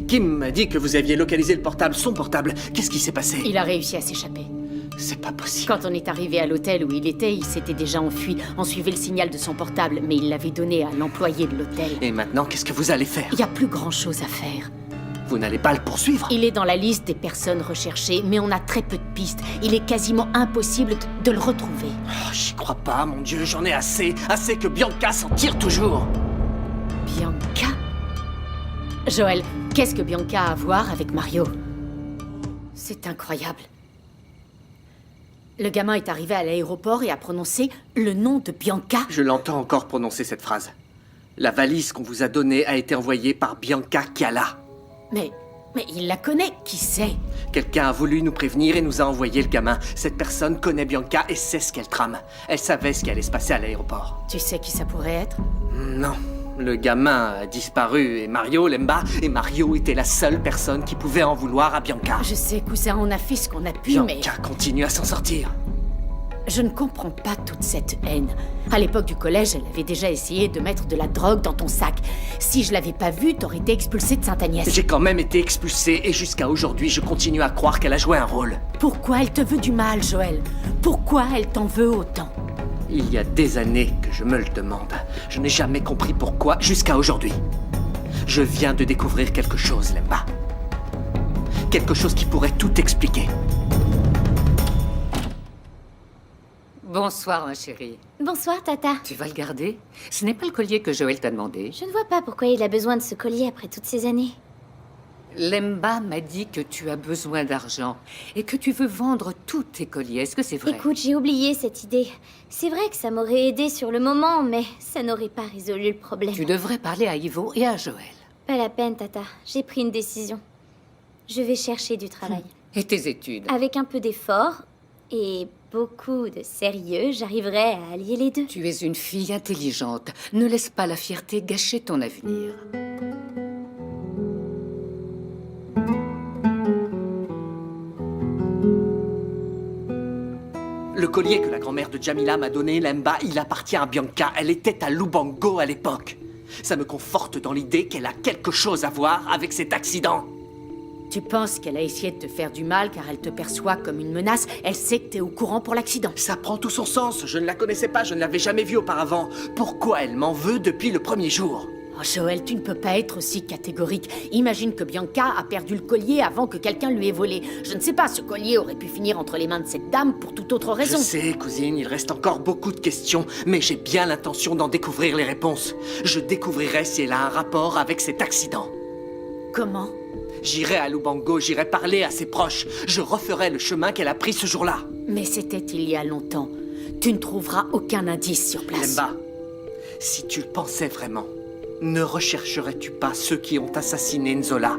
Kim m'a dit que vous aviez localisé le portable, son portable. Qu'est-ce qui s'est passé? Il a réussi à s'échapper. C'est pas possible. Quand on est arrivé à l'hôtel où il était, il s'était déjà enfui. On suivait le signal de son portable, mais il l'avait donné à l'employé de l'hôtel. Et maintenant, qu'est-ce que vous allez faire? Il n'y a plus grand-chose à faire. Vous n'allez pas le poursuivre? Il est dans la liste des personnes recherchées, mais on a très peu de pistes. Il est quasiment impossible de le retrouver. Oh, j'y crois pas, mon Dieu, j'en ai assez. Assez que Bianca s'en tire toujours. Bianca? Joël, qu'est-ce que Bianca a à voir avec Mario? C'est incroyable. Le gamin est arrivé à l'aéroport et a prononcé le nom de Bianca. Je l'entends encore prononcer cette phrase. La valise qu'on vous a donnée a été envoyée par Bianca Chiala. Mais il la connaît, qui sait? Quelqu'un a voulu nous prévenir et nous a envoyé le gamin. Cette personne connaît Bianca et sait ce qu'elle trame. Elle savait ce qui allait se passer à l'aéroport. Tu sais qui ça pourrait être? Non. Le gamin a disparu et Mario l'aime pas. Et Mario était la seule personne qui pouvait en vouloir à Bianca. Je sais, cousin, on a fait ce qu'on a pu, Bianca continue à s'en sortir. Je ne comprends pas toute cette haine. À l'époque du collège, elle avait déjà essayé de mettre de la drogue dans ton sac. Si je l'avais pas vue, t'aurais été expulsé de Sainte-Agnès. J'ai quand même été expulsé et jusqu'à aujourd'hui, je continue à croire qu'elle a joué un rôle. Pourquoi elle te veut du mal, Joël? Pourquoi elle t'en veut autant? Il y a des années que je me le demande. Je n'ai jamais compris pourquoi jusqu'à aujourd'hui. Je viens de découvrir quelque chose, Lemba. Quelque chose qui pourrait tout expliquer. Bonsoir, ma chérie. Bonsoir, Tata. Tu vas le garder? Ce n'est pas le collier que Joël t'a demandé. Je ne vois pas pourquoi il a besoin de ce collier après toutes ces années. Lemba m'a dit que tu as besoin d'argent et que tu veux vendre tous tes colliers. Est-ce que c'est vrai? Écoute, j'ai oublié cette idée. C'est vrai que ça m'aurait aidé sur le moment, mais ça n'aurait pas résolu le problème. Tu devrais parler à Ivo et à Joël. Pas la peine, Tata. J'ai pris une décision. Je vais chercher du travail. Et tes études? Avec un peu d'effort et beaucoup de sérieux, j'arriverai à allier les deux. Tu es une fille intelligente. Ne laisse pas la fierté gâcher ton avenir. Le collier que la grand-mère de Jamila m'a donné, Lemba, il appartient à Bianca. Elle était à Lubango à l'époque. Ça me conforte dans l'idée qu'elle a quelque chose à voir avec cet accident. Tu penses qu'elle a essayé de te faire du mal car elle te perçoit comme une menace? Elle sait que t'es au courant pour l'accident. Ça prend tout son sens. Je ne la connaissais pas, je ne l'avais jamais vue auparavant. Pourquoi elle m'en veut depuis le premier jour? Oh, Joël, tu ne peux pas être aussi catégorique. Imagine que Bianca a perdu le collier avant que quelqu'un lui ait volé. Je ne sais pas, ce collier aurait pu finir entre les mains de cette dame pour toute autre raison. Je sais, cousine, il reste encore beaucoup de questions, mais j'ai bien l'intention d'en découvrir les réponses. Je découvrirai si elle a un rapport avec cet accident. Comment? J'irai à Lubango, j'irai parler à ses proches. Je referai le chemin qu'elle a pris ce jour-là. Mais c'était il y a longtemps. Tu ne trouveras aucun indice sur place. Lemba, si tu le pensais vraiment, ne rechercherais-tu pas ceux qui ont assassiné Nzola?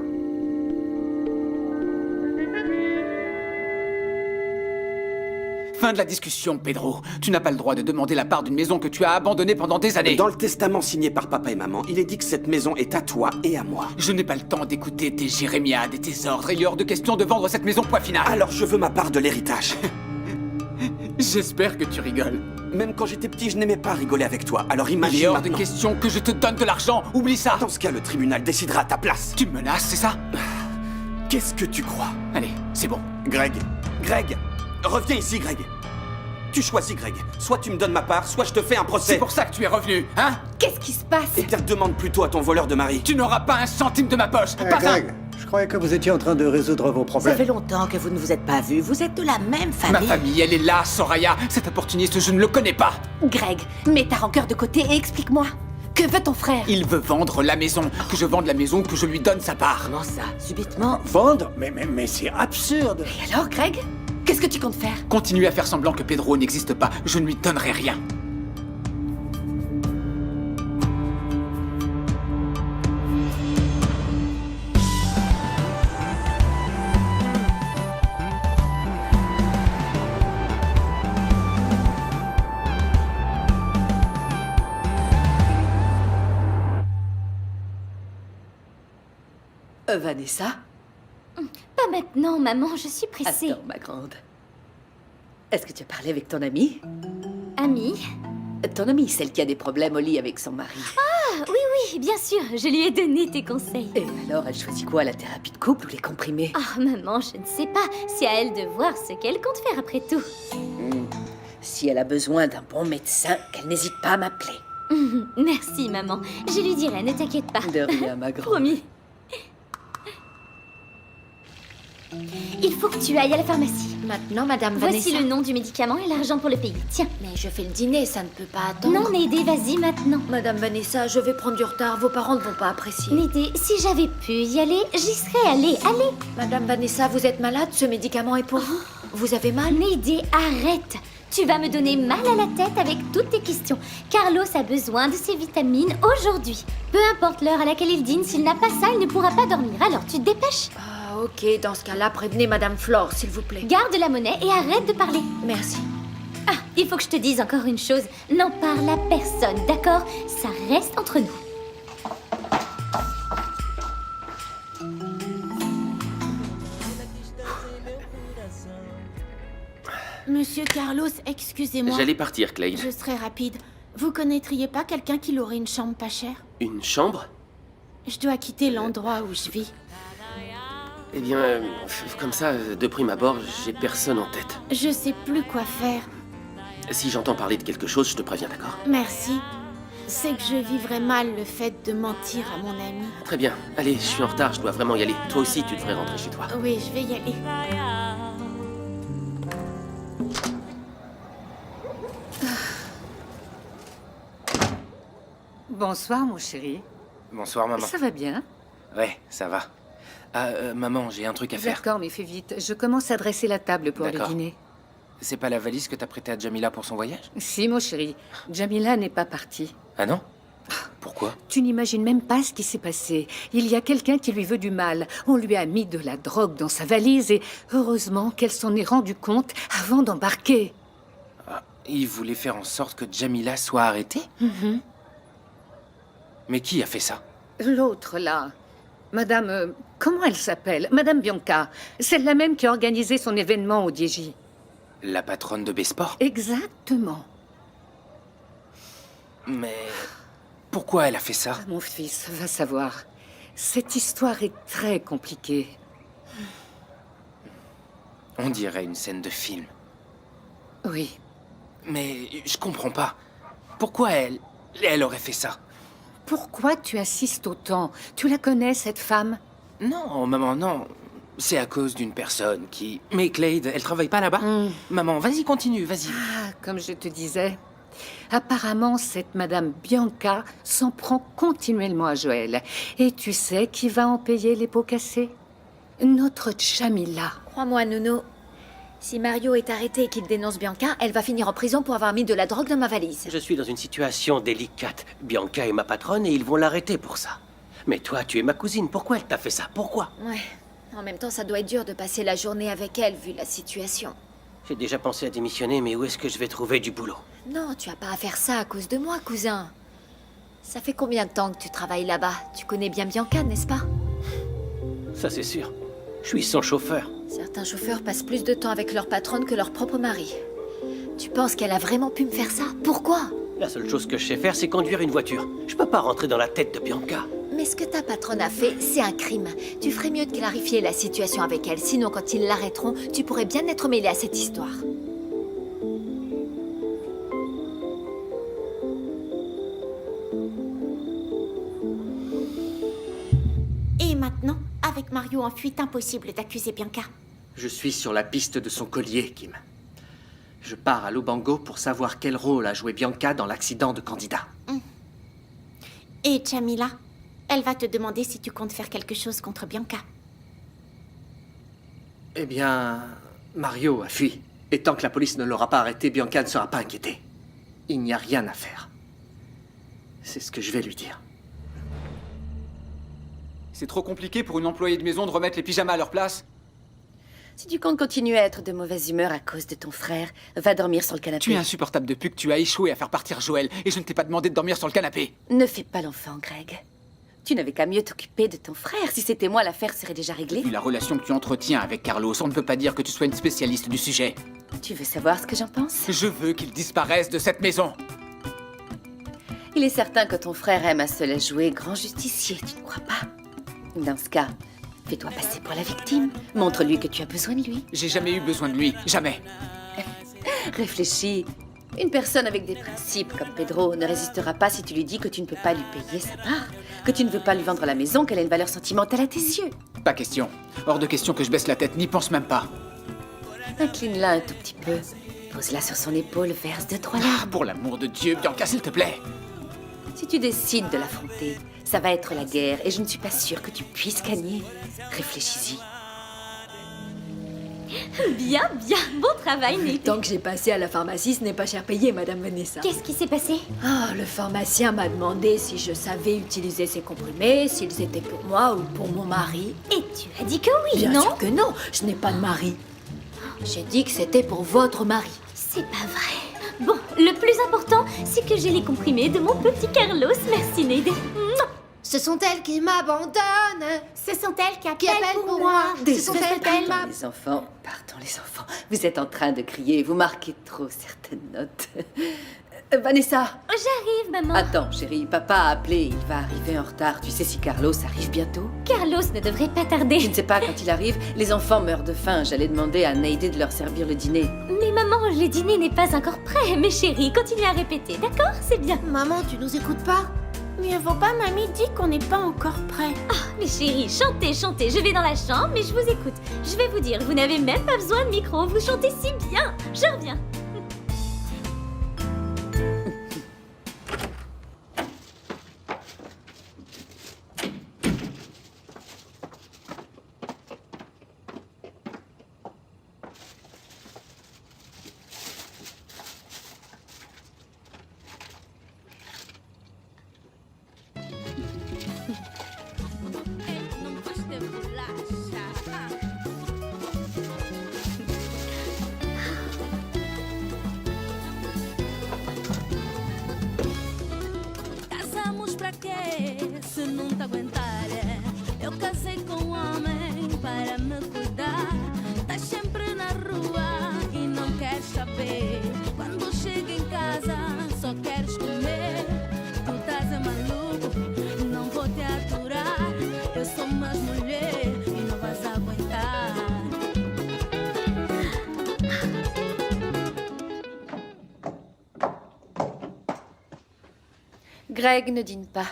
Fin de la discussion, Pedro. Tu n'as pas le droit de demander la part d'une maison que tu as abandonnée pendant des années. Dans le testament signé par papa et maman, il est dit que cette maison est à toi et à moi. Je n'ai pas le temps d'écouter tes jérémiades et tes ordres. Il est hors de question de vendre cette maison, point final. Alors je veux ma part de l'héritage. J'espère que tu rigoles. Même quand j'étais petit, je n'aimais pas rigoler avec toi. Alors Il imagine est hors maintenant. de question que je te donne de l'argent. Oublie ça. Dans ce cas, le tribunal décidera à ta place. Tu me menaces, c'est ça? Qu'est-ce que tu crois? Allez, c'est bon. Greg, reviens ici, Greg. Tu choisis, Greg. Soit tu me donnes ma part, soit je te fais un procès. C'est pour ça que tu es revenu, hein? Qu'est-ce qui se passe? Eh bien, demande plutôt à ton voleur de mari. Tu n'auras pas un centime de ma poche. Hey, Pas Greg, je croyais que vous étiez en train de résoudre vos Ça problèmes. fait longtemps que vous ne vous êtes pas vus. Vous êtes de la même un. Ma famille. famille, elle est là, Soraya. Cet opportuniste, je ne le connais pas. Greg, mets ta rancœur de côté et explique-moi. Que veut ton frère? Il veut vendre la maison. Que je vende la maison, que je lui donne sa part. Comment ça? Subitement? Vendre? Mais c'est absurde. Et alors, Greg? Qu'est-ce que tu comptes faire? Continue à faire semblant que Pedro n'existe pas. Je ne lui donnerai rien. Vanessa? Pas maintenant, maman, je suis pressée. Attends, ma grande. Est-ce que tu as parlé avec ton amie? Ami? Ton amie, celle qui a des problèmes au lit avec son mari. Ah, oui, oui, bien sûr, je lui ai donné tes conseils. Et alors, elle choisit quoi, la thérapie de couple ou les comprimés? Ah, maman, je ne sais pas. C'est à elle de voir ce qu'elle compte faire après tout. Si elle a besoin d'un bon médecin, qu'elle n'hésite pas à m'appeler. Merci, maman. Je lui dirai, ne t'inquiète pas. De rien, ma grande. Promis. Il faut que tu ailles à la pharmacie. Maintenant, Madame Voici Vanessa. le nom du médicament et l'argent pour le payer. Tiens. Mais je fais le dîner, ça ne peut pas attendre. Non, Nédé, vas-y maintenant. Madame Vanessa, je vais prendre du retard. Vos parents ne vont pas apprécier. Nédé, si j'avais pu y aller, j'y serais allée. Allez. Madame Vanessa, vous êtes malade? Ce médicament est pour vous. Vous avez mal? Nédé, arrête. Tu vas me donner mal à la tête avec toutes tes questions. Carlos a besoin de ses vitamines aujourd'hui. Peu importe l'heure à laquelle il dîne, s'il n'a pas ça, il ne pourra pas dormir. Alors tu te dépêches. Ah, ok. Dans ce cas-là, prévenez Madame Flore, s'il vous plaît. Garde la monnaie et arrête de parler. Merci. Ah, il faut que je te dise encore une chose. N'en parle à personne, d'accord? Ça reste entre nous. Monsieur Carlos, excusez-moi. J'allais partir, Clay. Je serai rapide. Vous connaîtriez pas quelqu'un qui l'aurait une chambre pas chère? Une chambre? Je dois quitter l'endroit où je vis. Eh bien, comme ça, de prime abord, j'ai personne en tête. Je sais plus quoi faire. Si j'entends parler de quelque chose, je te préviens, d'accord? Merci. C'est que je vivrais mal le fait de mentir à mon ami. Très bien. Allez, je suis en retard, je dois vraiment y aller. Toi aussi, tu devrais rentrer chez toi. Oui, je vais y aller. Bonsoir, mon chéri. Bonsoir, maman. Ça va bien? Ouais, ça va. Ah, maman, j'ai un truc à faire. D'accord, mais fais vite. Je commence à dresser la table pour le D'accord. dîner. C'est pas la valise que t'as prêtée à Jamila pour son voyage? Si, mon chéri. Jamila n'est pas partie. Ah non? Pourquoi? Tu n'imagines même pas ce qui s'est passé. Il y a quelqu'un qui lui veut du mal. On lui a mis de la drogue dans sa valise et heureusement qu'elle s'en est rendue compte avant d'embarquer. Ah, il voulait faire en sorte que Jamila soit arrêtée? Mais qui a fait ça? L'autre, là. Madame... comment elle s'appelle? Madame Bianca. Celle-là même qui a organisé son événement au DJ. La patronne de Besport? Exactement. Mais... pourquoi elle a fait ça? Mon fils, va savoir. Cette histoire est très compliquée. On dirait une scène de film. Oui. Mais je comprends pas. Pourquoi elle aurait fait ça? Pourquoi tu assistes autant? Tu la connais, cette femme? Non, maman, non. C'est à cause d'une personne qui... Mais Clade, elle travaille pas là-bas? Maman, vas-y, continue, vas-y. Ah, comme je te disais, apparemment, cette Madame Bianca s'en prend continuellement à Joël. Et tu sais qui va en payer les pots cassés? Notre Jamila. Crois-moi, Nuno. Si Mario est arrêté et qu'il dénonce Bianca, elle va finir en prison pour avoir mis de la drogue dans ma valise. Je suis dans une situation délicate. Bianca est ma patronne et ils vont l'arrêter pour ça. Mais toi, tu es ma cousine. Pourquoi elle t'a fait ça? Pourquoi? Ouais. En même temps, ça doit être dur de passer la journée avec elle, vu la situation. J'ai déjà pensé à démissionner, mais où est-ce que je vais trouver du boulot? Non, tu as pas à faire ça à cause de moi, cousin. Ça fait combien de temps que tu travailles là-bas? Tu connais bien Bianca, n'est-ce pas? Ça, c'est sûr. Je suis son chauffeur. Certains chauffeurs passent plus de temps avec leur patronne que leur propre mari. Tu penses qu'elle a vraiment pu me faire ça? Pourquoi? La seule chose que je sais faire, c'est conduire une voiture. Je peux pas rentrer dans la tête de Bianca. Mais ce que ta patronne a fait, c'est un crime. Tu ferais mieux de clarifier la situation avec elle, sinon quand ils l'arrêteront, tu pourrais bien être mêlé à cette histoire. Et maintenant, avec Mario en fuite, impossible d'accuser Bianca. Je suis sur la piste de son collier, Kim. Je pars à Lubango pour savoir quel rôle a joué Bianca dans l'accident de candidat. Et Jamila, elle va te demander si tu comptes faire quelque chose contre Bianca. Eh bien, Mario a fui. Et tant que la police ne l'aura pas arrêté, Bianca ne sera pas inquiétée. Il n'y a rien à faire. C'est ce que je vais lui dire. C'est trop compliqué pour une employée de maison de remettre les pyjamas à leur place. Si tu comptes continuer à être de mauvaise humeur à cause de ton frère, va dormir sur le canapé. Tu es insupportable depuis que tu as échoué à faire partir Joël, et je ne t'ai pas demandé de dormir sur le canapé. Ne fais pas l'enfant, Greg. Tu n'avais qu'à mieux t'occuper de ton frère. Si c'était moi, l'affaire serait déjà réglée. Vu la relation que tu entretiens avec Carlos, on ne peut pas dire que tu sois une spécialiste du sujet. Tu veux savoir ce que j'en pense? Je veux qu'il disparaisse de cette maison. Il est certain que ton frère aime à se la jouer grand justicier, tu ne crois pas? Dans ce cas, fais-toi passer pour la victime. Montre-lui que tu as besoin de lui. J'ai jamais eu besoin de lui, jamais. Réfléchis. Une personne avec des principes comme Pedro ne résistera pas si tu lui dis que tu ne peux pas lui payer sa part, que tu ne veux pas lui vendre la maison, qu'elle a une valeur sentimentale à tes yeux. Pas question. Hors de question que je baisse la tête, n'y pense même pas. Incline-la un tout petit peu. Pose-la sur son épaule, verse 2-3 larmes. Ah, pour l'amour de Dieu, Bianca, s'il te plaît. Si tu décides de l'affronter, ça va être la guerre et je ne suis pas sûre que tu puisses gagner. Réfléchis-y. Bien, bien. Bon travail, Le Nate. temps que j'ai passé à la pharmacie, ce n'est pas cher payé, Madame Vanessa. Qu'est-ce qui s'est passé? Ah, le pharmacien m'a demandé si je savais utiliser ces comprimés, s'ils étaient pour moi ou pour mon mari. Et tu as dit que oui, Bien non? sûr que non, je n'ai pas de mari. J'ai dit que c'était pour votre mari. C'est pas vrai. Bon, le plus important, c'est que j'ai les comprimés de mon petit Carlos. Merci, Nate. Ce sont elles qui m'abandonnent. Ce sont elles qui appellent pour moi. Ce sont elles qui Pardon, les enfants. Pardon, les enfants. Vous êtes en train de crier. Vous marquez trop certaines notes. Vanessa. J'arrive, maman. Attends, chérie. Papa a appelé. Il va arriver en retard. Tu sais si Carlos arrive bientôt? Carlos ne devrait pas Je tarder. ne sais pas quand il arrive. Les enfants meurent de faim. J'allais demander à Neide de leur servir le dîner. Mais maman, le dîner n'est pas encore prêt. Mais chérie, continue à répéter, d'accord? C'est bien. Maman, tu nous écoutes pas? Mieux vaut pas, mamie dit qu'on n'est pas encore prêt. Mais chérie, chantez, chantez. Je vais dans la chambre et je vous écoute. Je vais vous dire, vous n'avez même pas besoin de micro. Vous chantez si bien. Je reviens. Casamos pra quê? Se não te aguentar. Eu casei com um homem para me cuidar. Estás sempre na rua e não queres saber. Quando chego em casa só queres comer. Tu estás é maluco, não vou te aturar. Eu sou mais mulher e não vais aguentar. Greg ne dîne pas.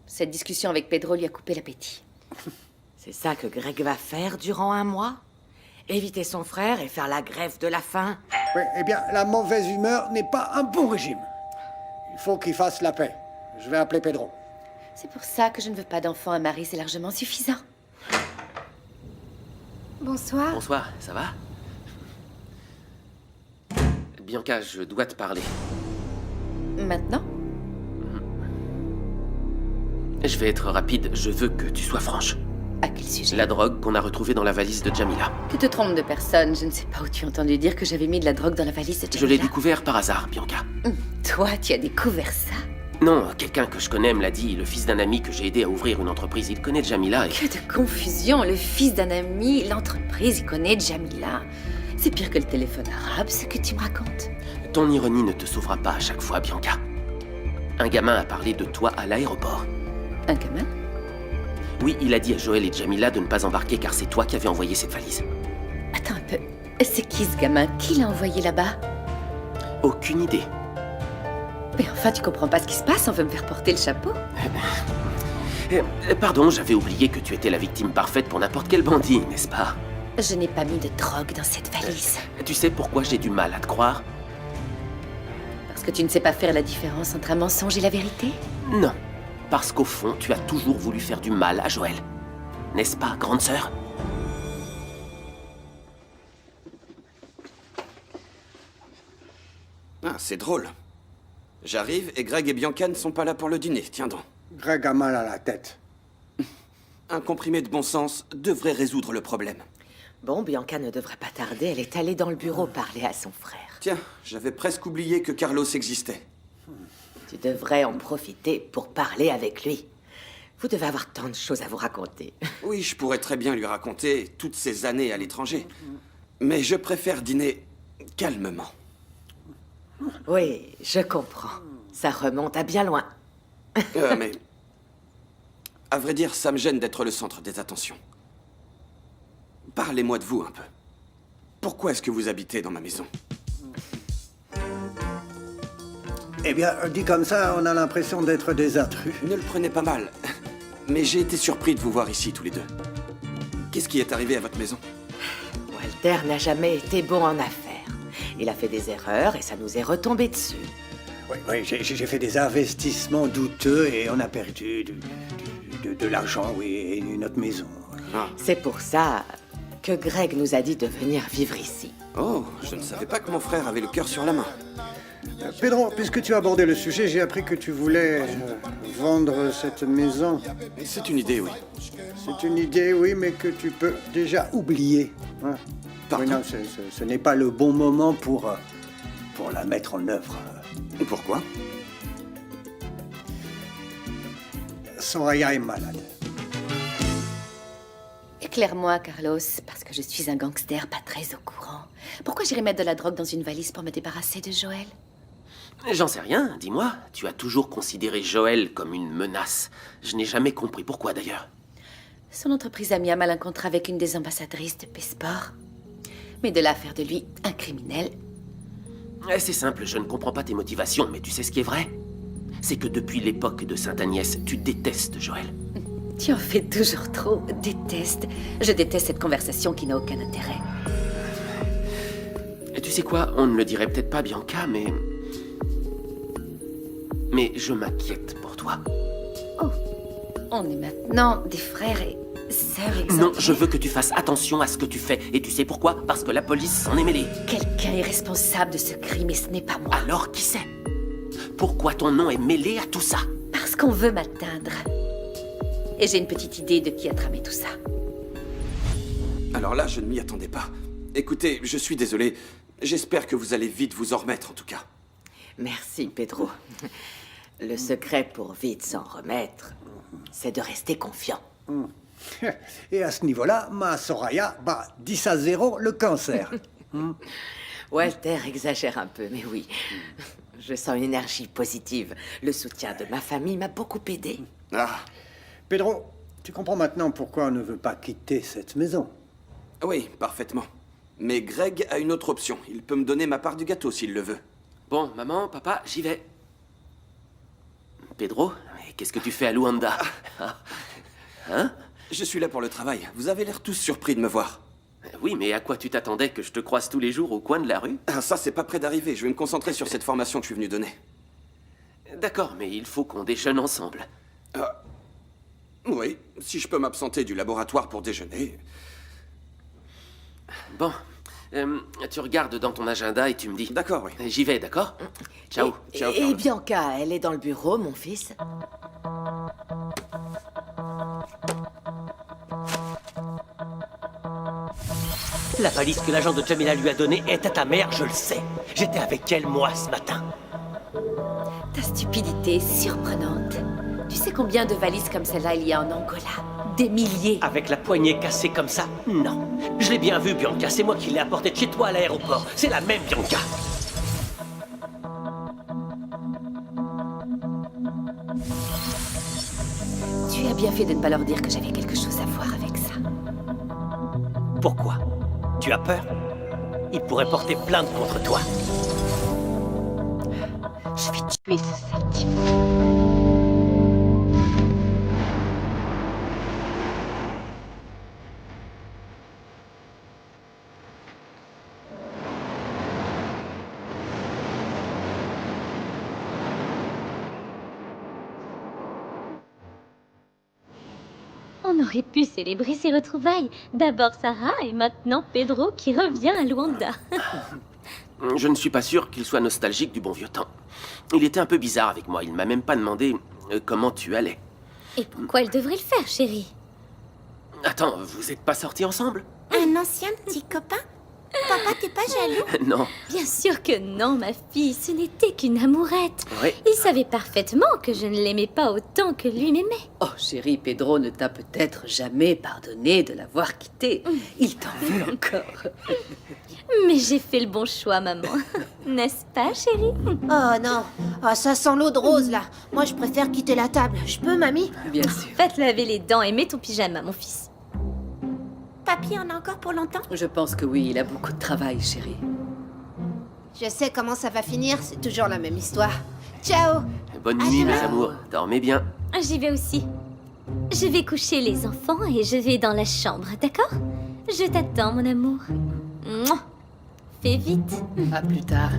Cette discussion avec Pedro lui a coupé l'appétit. C'est ça que Greg va faire durant un mois? Éviter son frère et faire la grève de la faim? Oui, eh bien, la mauvaise humeur n'est pas un bon régime. Il faut qu'il fasse la paix. Je vais appeler Pedro. C'est pour ça que je ne veux pas d'enfant. Un mari, c'est largement suffisant. Bonsoir. Bonsoir, ça va? Bianca, je dois te parler. Maintenant? Je vais être rapide, je veux que tu sois franche. À quel sujet? La drogue qu'on a retrouvée dans la valise de Jamila. Tu te trompes de personne. Je ne sais pas où tu as entendu dire que j'avais mis de la drogue dans la valise de Jamila. Je l'ai découvert par hasard, Bianca. Toi, tu as découvert ça? Non, quelqu'un que je connais me l'a dit, le fils d'un ami que j'ai aidé à ouvrir une entreprise. Il connaît Jamila et... Que de confusion. Le fils d'un ami, l'entreprise, il connaît Jamila. C'est pire que le téléphone arabe, ce que tu me racontes. Ton ironie ne te sauvera pas à chaque fois, Bianca. Un gamin a parlé de toi à l'aéroport. Un gamin? Oui, il a dit à Joël et Jamila de ne pas embarquer car c'est toi qui avais envoyé cette valise. Attends un peu. C'est qui ce gamin? Qui l'a envoyé là-bas? Aucune idée. Mais enfin, tu comprends pas ce qui se passe? On veut me faire porter le chapeau? Pardon, j'avais oublié que tu étais la victime parfaite pour n'importe quel bandit, n'est-ce pas? Je n'ai pas mis de drogue dans cette valise. Tu sais pourquoi j'ai du mal à te croire? Parce que tu ne sais pas faire la différence entre un mensonge et la vérité? Non. Parce qu'au fond, tu as toujours voulu faire du mal à Joël. N'est-ce pas, grande sœur? Ah, c'est drôle. J'arrive et Greg et Bianca ne sont pas là pour le dîner. Tiens donc. Greg a mal à la tête. Un comprimé de bon sens devrait résoudre le problème. Bon, Bianca ne devrait pas tarder. Elle est allée dans le bureau parler à son frère. Tiens, j'avais presque oublié que Carlos existait. Tu devrais en profiter pour parler avec lui. Vous devez avoir tant de choses à vous raconter. Oui, je pourrais très bien lui raconter toutes ces années à l'étranger. Mais je préfère dîner calmement. Oui, je comprends. Ça remonte à bien loin. Mais... À vrai dire, ça me gêne d'être le centre des attentions. Parlez-moi de vous un peu. Pourquoi est-ce que vous habitez dans ma maison? Eh bien, dit comme ça, on a l'impression d'être des intrus. Ne le prenez pas mal. Mais j'ai été surpris de vous voir ici, tous les deux. Qu'est-ce qui est arrivé à votre maison? Walter n'a jamais été bon en affaires. Il a fait des erreurs et ça nous est retombé dessus. Oui, j'ai fait des investissements douteux et on a perdu de l'argent, oui, et notre maison. C'est pour ça que Greg nous a dit de venir vivre ici. Oh, je ne savais pas que mon frère avait le cœur sur la main. Pedro, puisque tu as abordé le sujet, j'ai appris que tu voulais vendre cette maison. C'est une idée, oui. C'est une idée, oui, mais que tu peux déjà oublier. Hein. Oui, non, ce n'est pas le bon moment pour la mettre en œuvre. Pourquoi? Soraya est malade. Éclaire-moi, Carlos, parce que je suis un gangster pas très au courant. Pourquoi j'irais mettre de la drogue dans une valise pour me débarrasser de Joël? J'en sais rien, dis-moi. Tu as toujours considéré Joël comme une menace. Je n'ai jamais compris pourquoi, d'ailleurs. Son entreprise a mis à mal un contrat avec une des ambassadrices de P-Sport. Mais de là à faire de lui un criminel... C'est simple, je ne comprends pas tes motivations, mais tu sais ce qui est vrai? C'est que depuis l'époque de Sainte-Agnès, tu détestes Joël. Tu en fais toujours trop. Déteste. Je déteste cette conversation qui n'a aucun intérêt. Et tu sais quoi? On ne le dirait peut-être pas, Bianca, mais... Mais je m'inquiète pour toi. Oh, on est maintenant des frères et sœurs exemplaires. Non, je veux que tu fasses attention à ce que tu fais. Et tu sais pourquoi? Parce que la police s'en est mêlée. Quelqu'un est responsable de ce crime et ce n'est pas moi. Alors, qui c'est? Pourquoi ton nom est mêlé à tout ça? Parce qu'on veut m'atteindre. Et j'ai une petite idée de qui a tramé tout ça. Alors là, je ne m'y attendais pas. Écoutez, je suis désolé. J'espère que vous allez vite vous en remettre, en tout cas. Merci, Pedro. Le secret pour vite s'en remettre, c'est de rester confiant. Et à ce niveau-là, ma Soraya bat 10-0 le cancer. Walter exagère un peu, mais oui. Je sens une énergie positive. Le soutien de ma famille m'a beaucoup aidé. Ah. Pedro, tu comprends maintenant pourquoi on ne veut pas quitter cette maison? Oui, parfaitement. Mais Greg a une autre option. Il peut me donner ma part du gâteau s'il le veut. Bon, maman, papa, j'y vais. Pedro, qu'est-ce que tu fais à Luanda? Hein? Je suis là pour le travail. Vous avez l'air tous surpris de me voir. Oui, mais à quoi tu t'attendais? Que je te croise tous les jours au coin de la rue? Ah, ça, c'est pas près d'arriver. Je vais me concentrer sur cette formation que je suis venu donner. D'accord, mais il faut qu'on déjeune ensemble. Oui, si je peux m'absenter du laboratoire pour déjeuner. Bon, tu regardes dans ton agenda et tu me dis. D'accord, oui. J'y vais, d'accord? Ciao. Ciao, Et Carlos. Bianca, elle est dans le bureau, mon fils. La valise que l'agent de Jamila lui a donnée est à ta mère, je le sais. J'étais avec elle, moi, ce matin. Ta stupidité est surprenante. Tu sais combien de valises comme celle-là il y a en Angola? Des milliers. Avec la poignée cassée comme ça? Non. Je l'ai bien vu, Bianca. C'est moi qui l'ai apportée de chez toi à l'aéroport. C'est la même Bianca. Tu as bien fait de ne pas leur dire que j'avais quelque chose à voir avec ça. Pourquoi? Tu as peur? Ils pourraient porter plainte contre toi. Je vais tuer ce sale type. On aurait pu célébrer ces retrouvailles. D'abord Sarah et maintenant Pedro qui revient à Luanda. Je ne suis pas sûr qu'il soit nostalgique du bon vieux temps. Il était un peu bizarre avec moi. Il m'a même pas demandé comment tu allais. Et pourquoi elle devrait le faire, chérie? Attends, vous êtes pas sortis ensemble? Un ancien petit copain? Papa, t'es pas jaloux? Non. Bien sûr que non, ma fille, ce n'était qu'une amourette. Oui. Il savait parfaitement que je ne l'aimais pas autant que lui m'aimait. Oh, chérie, Pedro ne t'a peut-être jamais pardonné de l'avoir quitté. Il t'en veut encore. Mais j'ai fait le bon choix, maman. N'est-ce pas, chérie? Oh non, oh, ça sent l'eau de rose là. Moi je préfère quitter la table. Je peux, mamie? Bien sûr. Va te laver les dents et mets ton pyjama, mon fils. Papy en a encore pour longtemps? Je pense que oui, il a beaucoup de travail, chérie. Je sais comment ça va finir, c'est toujours la même histoire. Ciao! Bonne À nuit, mes demain. amours. Dormez bien. J'y vais aussi. Je vais coucher les enfants et je vais dans la chambre, d'accord? Je t'attends, mon amour. Mouah. Fais vite. À plus tard.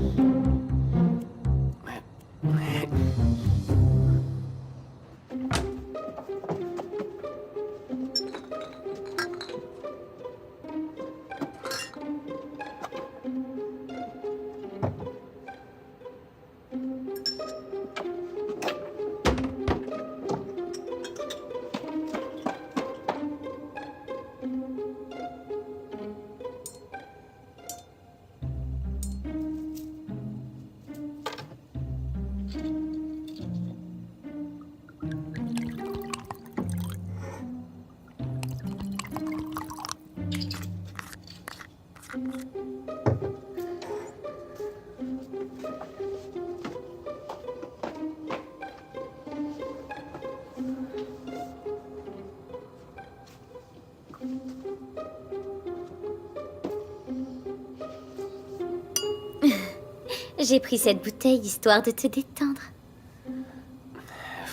J'ai pris cette bouteille histoire de te détendre.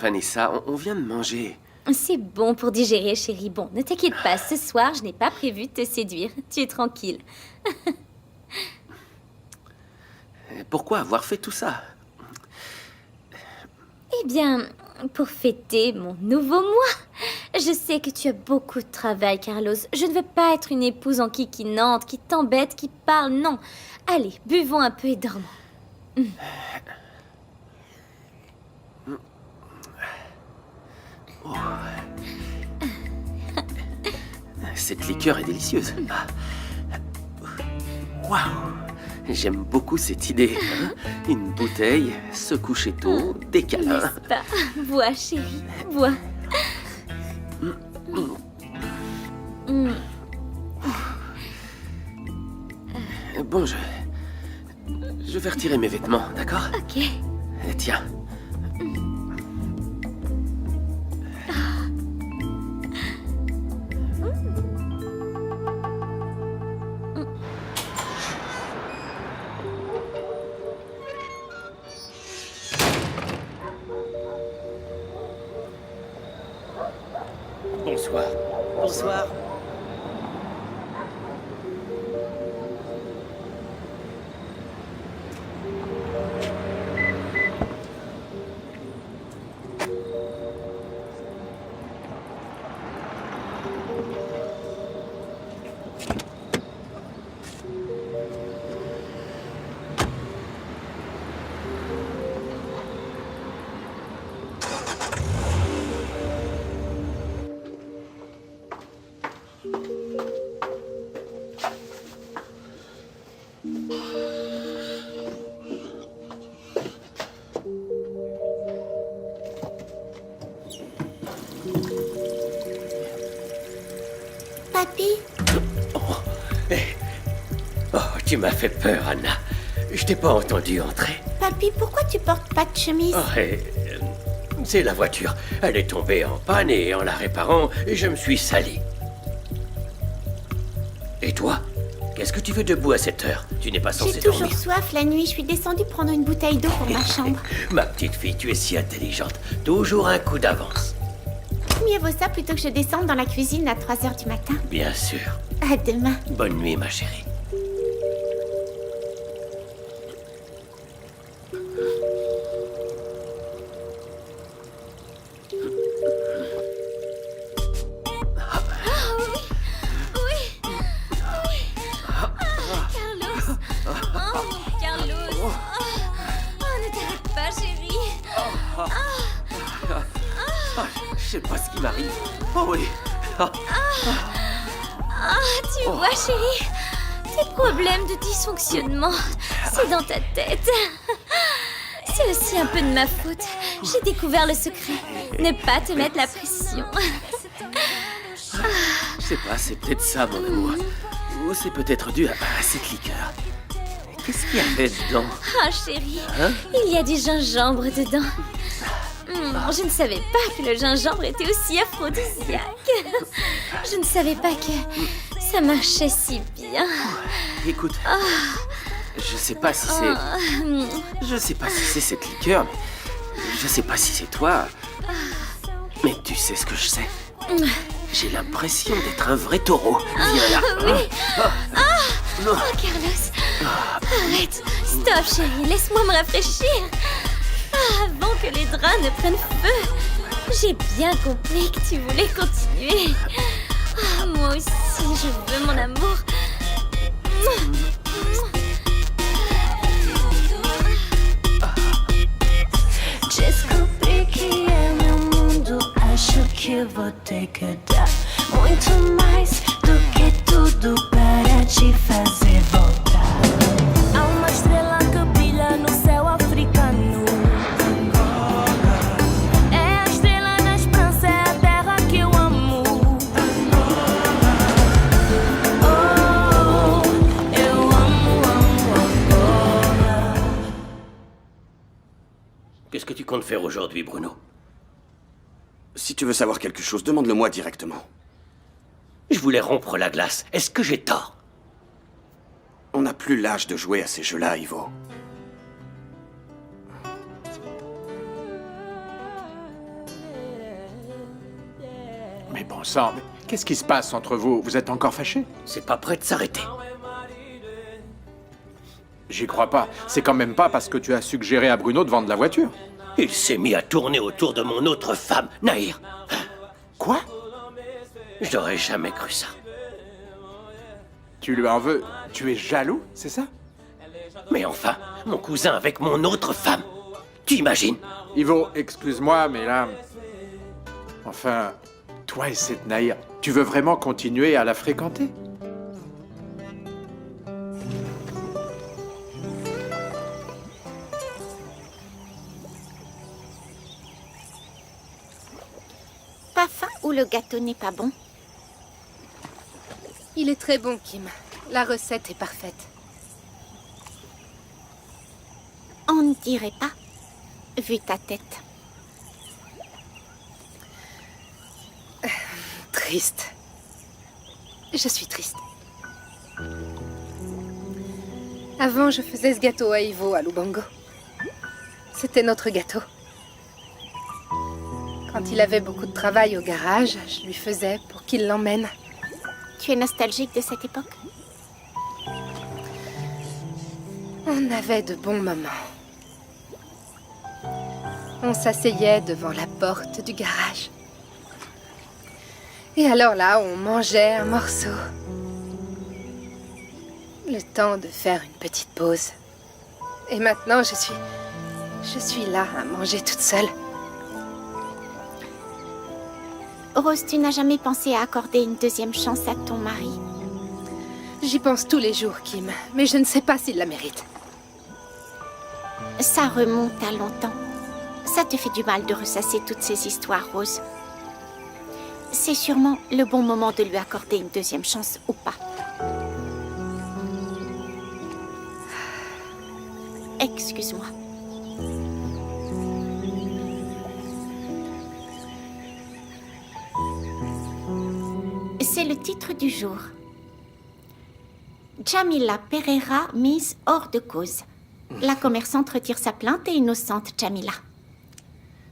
Vanessa, on vient de manger. C'est bon pour digérer, chérie. Bon, ne t'inquiète pas, ce soir, je n'ai pas prévu de te séduire. Tu es tranquille. Pourquoi avoir fait tout ça? Eh bien, pour fêter mon nouveau moi, je sais que tu as beaucoup de travail, Carlos. Je ne veux pas être une épouse enquiquinante, qui t'embête, qui parle, non. Allez, buvons un peu et dormons. Oh. Cette liqueur est délicieuse. Waouh! J'aime beaucoup cette idée. Hein? Une bouteille, se coucher tôt, des câlins. N'est-ce pas? Bois, chérie, bois. Bon, je vais retirer mes vêtements, d'accord? Ok. Tiens. Bonsoir. Bonsoir. Papy? Oh, tu m'as fait peur, Anna. Je t'ai pas entendu entrer. Papy, pourquoi tu portes pas de chemise? Oh, c'est la voiture. Elle est tombée en panne et en la réparant, je me suis sali. Et toi? Qu'est-ce que tu fais debout à cette heure? Tu n'es pas censé J'ai toujours dormir. soif la nuit. Je suis descendue prendre une bouteille d'eau pour ma chambre. Ma petite fille, tu es si intelligente. Toujours un coup d'avance. Mieux vaut ça plutôt que je descende dans la cuisine à 3 heures du matin. Bien sûr. À demain. Bonne nuit, ma chérie. Je sais pas ce qui m'arrive. Oh oui. Tu vois, chérie, Tes problèmes de dysfonctionnement, c'est dans ta tête. C'est aussi un peu de ma faute. J'ai découvert le secret. Ne pas te mettre la pression. Je sais pas, c'est peut-être ça, mon amour. Ou c'est peut-être dû à cette liqueur. Qu'est-ce qu'il y avait dedans? Ah, chérie, Hein? il y a du gingembre dedans. Je ne savais pas que le gingembre était aussi aphrodisiaque. Je ne savais pas que ça marchait si bien. Écoute, je sais pas si c'est... Je sais pas si c'est cette liqueur, mais je sais pas si c'est toi. Mais tu sais ce que je sais. J'ai l'impression d'être un vrai taureau. Viens là. Oui. Oh, Carlos. Arrête. Stop, chérie. Laisse-moi me rafraîchir. Avant que les draps ne prennent feu. J'ai bien compris que tu voulais continuer. Moi aussi, je veux mon amour. Descobri que é meu mundo. Acho que vou ter que dar muito mais do que tudo para te fazer voltar. Há uma estrela que brilha no céu africano. É a estrela da esperança, é a terra que eu amo. Oh, eu amo Angola. Qu'est-ce que tu comptes faire aujourd'hui, Bruno? Si tu veux savoir quelque chose, demande-le-moi directement. Je voulais rompre la glace. Est-ce que j'ai tort? On n'a plus l'âge de jouer à ces jeux-là, Ivo. Mais bon sang, mais qu'est-ce qui se passe entre vous? Vous êtes encore fâchés? C'est pas prêt de s'arrêter. J'y crois pas. C'est quand même pas parce que tu as suggéré à Bruno de vendre la voiture. Il s'est mis à tourner autour de mon autre femme, Nahir. Quoi? J'aurais jamais cru ça. Tu lui en veux? Tu es jaloux, c'est ça? Mais enfin, mon cousin avec mon autre femme. Tu imagines? Ivo, excuse-moi, mais là... Enfin, toi et cette Nahir, tu veux vraiment continuer à la fréquenter? Pas faim ou le gâteau n'est pas bon? Il est très bon, Kim. La recette est parfaite. On ne dirait pas, vu ta tête. Triste. Je suis triste. Avant, je faisais ce gâteau à Ivo à Lubango. C'était notre gâteau. Quand il avait beaucoup de travail au garage, je lui faisais pour qu'il l'emmène. Tu es nostalgique de cette époque? On avait de bons moments. On s'asseyait devant la porte du garage. Et alors là, on mangeait un morceau. Le temps de faire une petite pause. Et maintenant, je suis là à manger toute seule. Rose, tu n'as jamais pensé à accorder une deuxième chance à ton mari? J'y pense tous les jours, Kim, mais je ne sais pas s'il la mérite. Ça remonte à longtemps. Ça te fait du mal de ressasser toutes ces histoires, Rose. C'est sûrement le bon moment de lui accorder une deuxième chance ou pas. Excuse-moi. C'est le titre du jour. Jamila Pereira mise hors de cause. La commerçante retire sa plainte et innocente Jamila.